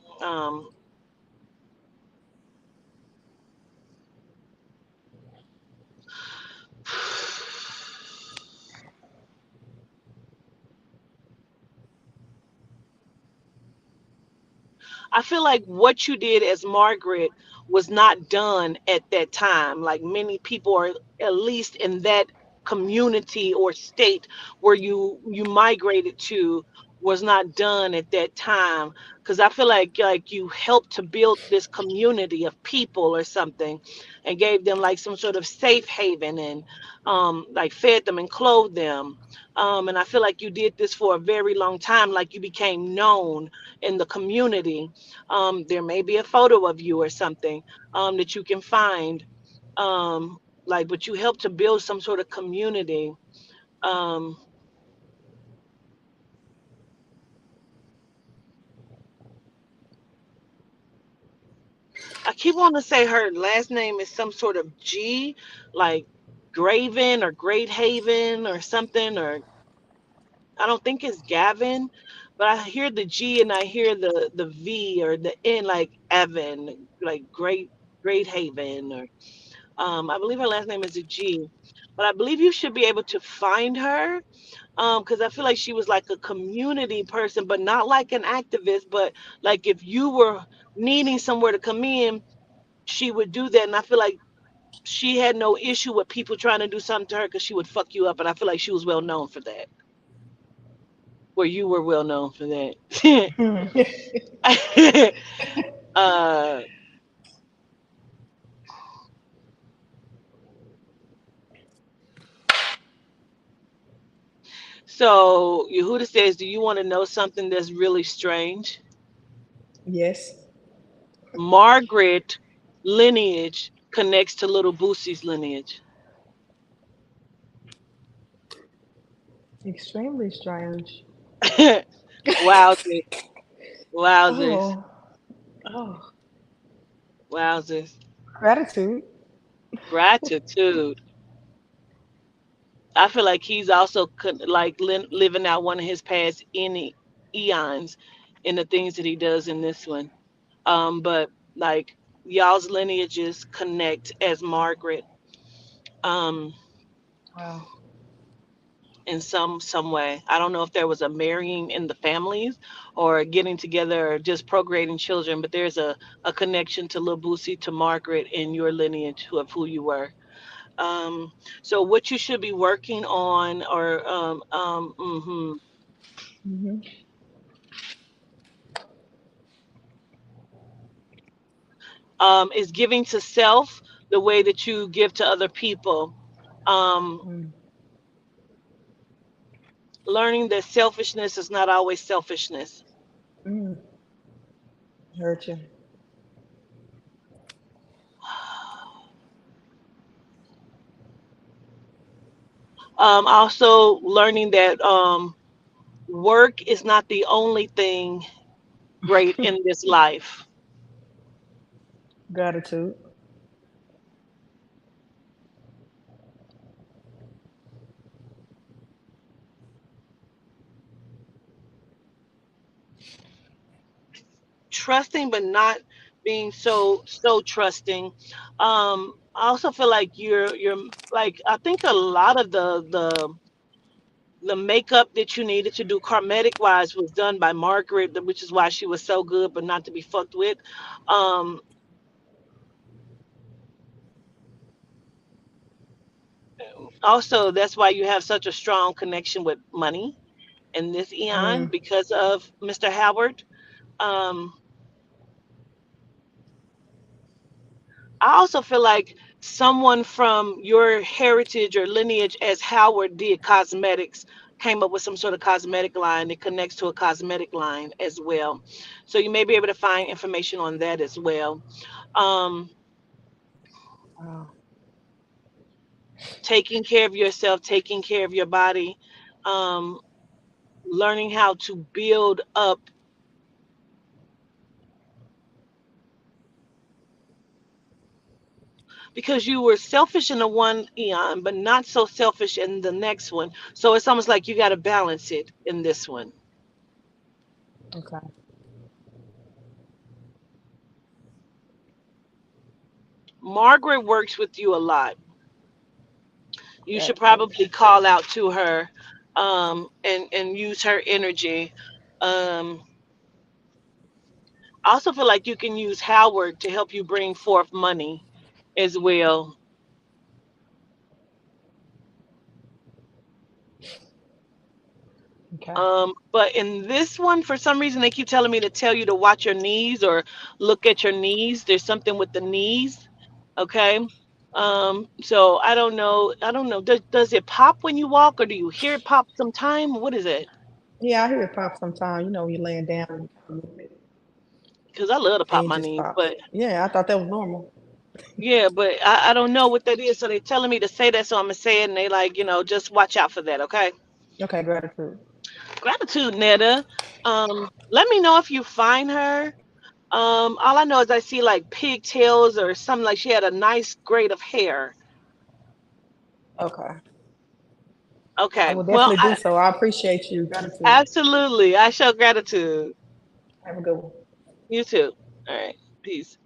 I feel like what you did as Margaret was not done at that time. Like many people are at least in that community or state where you migrated to was not done at that time, because I feel like you helped to build this community of people or something and gave them like some sort of safe haven and like fed them and clothed them, and I feel like you did this for a very long time, like you became known in the community. There may be a photo of you or something that you can find. But you help to build some sort of community. Um, I keep wanting to say her last name is some sort of G, like Graven or Great Haven or something, or I don't think it's Gavin, but I hear the G and I hear the V or the N, like Evan, like Great Haven, or I believe her last name is a G. But I believe you should be able to find her, because I feel like she was like a community person, but not like an activist. But like if you were needing somewhere to come in, she would do that. And I feel like she had no issue with people trying to do something to her because she would fuck you up. And I feel like she was well known for that, where you were well known for that. uh, so Yehuda says, do you want to know something that's really strange? Yes. Margaret lineage connects to little Boosie's lineage. Extremely strange. Wowzers. Wowzers. Oh, oh, Wowzers. gratitude. Gratitude. I feel like he's also like living out one of his past any eons in the things that he does in this one. But like y'all's lineages connect as Margaret, um, Wow. in some way. I don't know if there was a marrying in the families or getting together or just procreating children, but there's a connection to Lil Boosie, to Margaret in your lineage of who you were. Um, so what you should be working on, or Hmm. is giving to self the way that you give to other people. Um, Mm, learning that selfishness is not always selfishness. mm. Heard you. Also learning that work is not the only thing great in this life. Gratitude. Trusting, but not being so trusting. I also feel like you're like, I think a lot of the makeup that you needed to do cosmetic wise was done by Margaret, which is why she was so good, but not to be fucked with. Um, Also, that's why you have such a strong connection with money in this eon Mm, because of Mr. Howard. Um, I also feel like someone from your heritage or lineage, as Howard did cosmetics, came up with some sort of cosmetic line that connects to a cosmetic line as well. So you may be able to find information on that as well. Um, wow. Taking care of yourself, taking care of your body, um, learning how to build up, because you were selfish in the one eon, but not so selfish in the next one. So it's almost like you got to balance it in this one. Okay. Margaret works with you a lot. You should Gratitude. probably call out to her, and use her energy. Um, I also feel like you can use Howard to help you bring forth money as well. Okay. But in this one, for some reason, they keep telling me to tell you to watch your knees or look at your knees. There's something with the knees. Okay. So I don't know. I don't know. Does it pop when you walk or do you hear it pop sometime? What is it? Yeah, I hear it pop sometime. You know, when you're laying down and you kind of move it, Because I love to and pop it my just knees. pops. But Yeah, I thought that was normal. yeah, but I don't know what that is. So they're telling me to say that. So I'm going to say it. And they like, just watch out for that. Okay. Okay, gratitude. Gratitude, Netta. Let me know if you find her. All I know is I see like pigtails or something, like she had a nice grade of hair. Okay. I Okay. will Well, definitely do so. I appreciate you. Gratitude. absolutely. I show gratitude. Have a good one. You too. All right. Peace.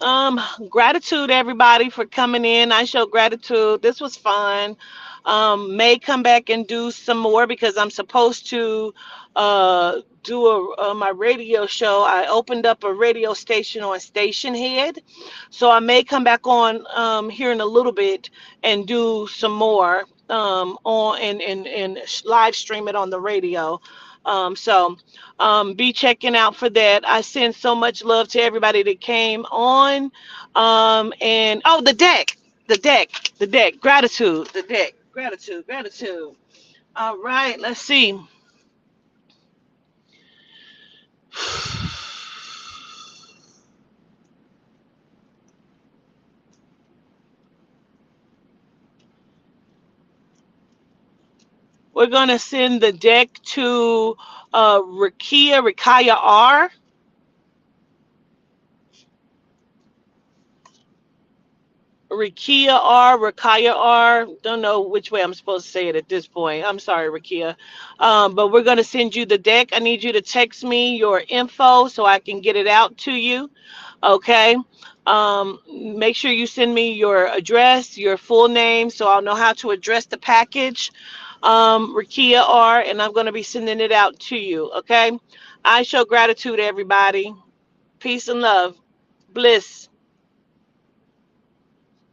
Um, Gratitude everybody for coming in. I show gratitude. This was fun. May come back and do some more because I'm supposed to do my radio show. I opened up a radio station on Station Head, so I may come back on here in a little bit and do some more on and live stream it on the radio. So be checking out for that. I send so much love to everybody that came on. And oh, the deck, gratitude, the deck, gratitude, gratitude. All right, let's see. We're gonna send the deck to Rakaya R. Rakaya R. Don't know which way I'm supposed to say it at this point. I'm sorry, Rakia. But we're going to send you the deck. I need you to text me your info so I can get it out to you. Okay. Make sure you send me your address, your full name, so I'll know how to address the package. Rakia R. And I'm going to be sending it out to you. Okay. I show gratitude, everybody. Peace and love. Bliss.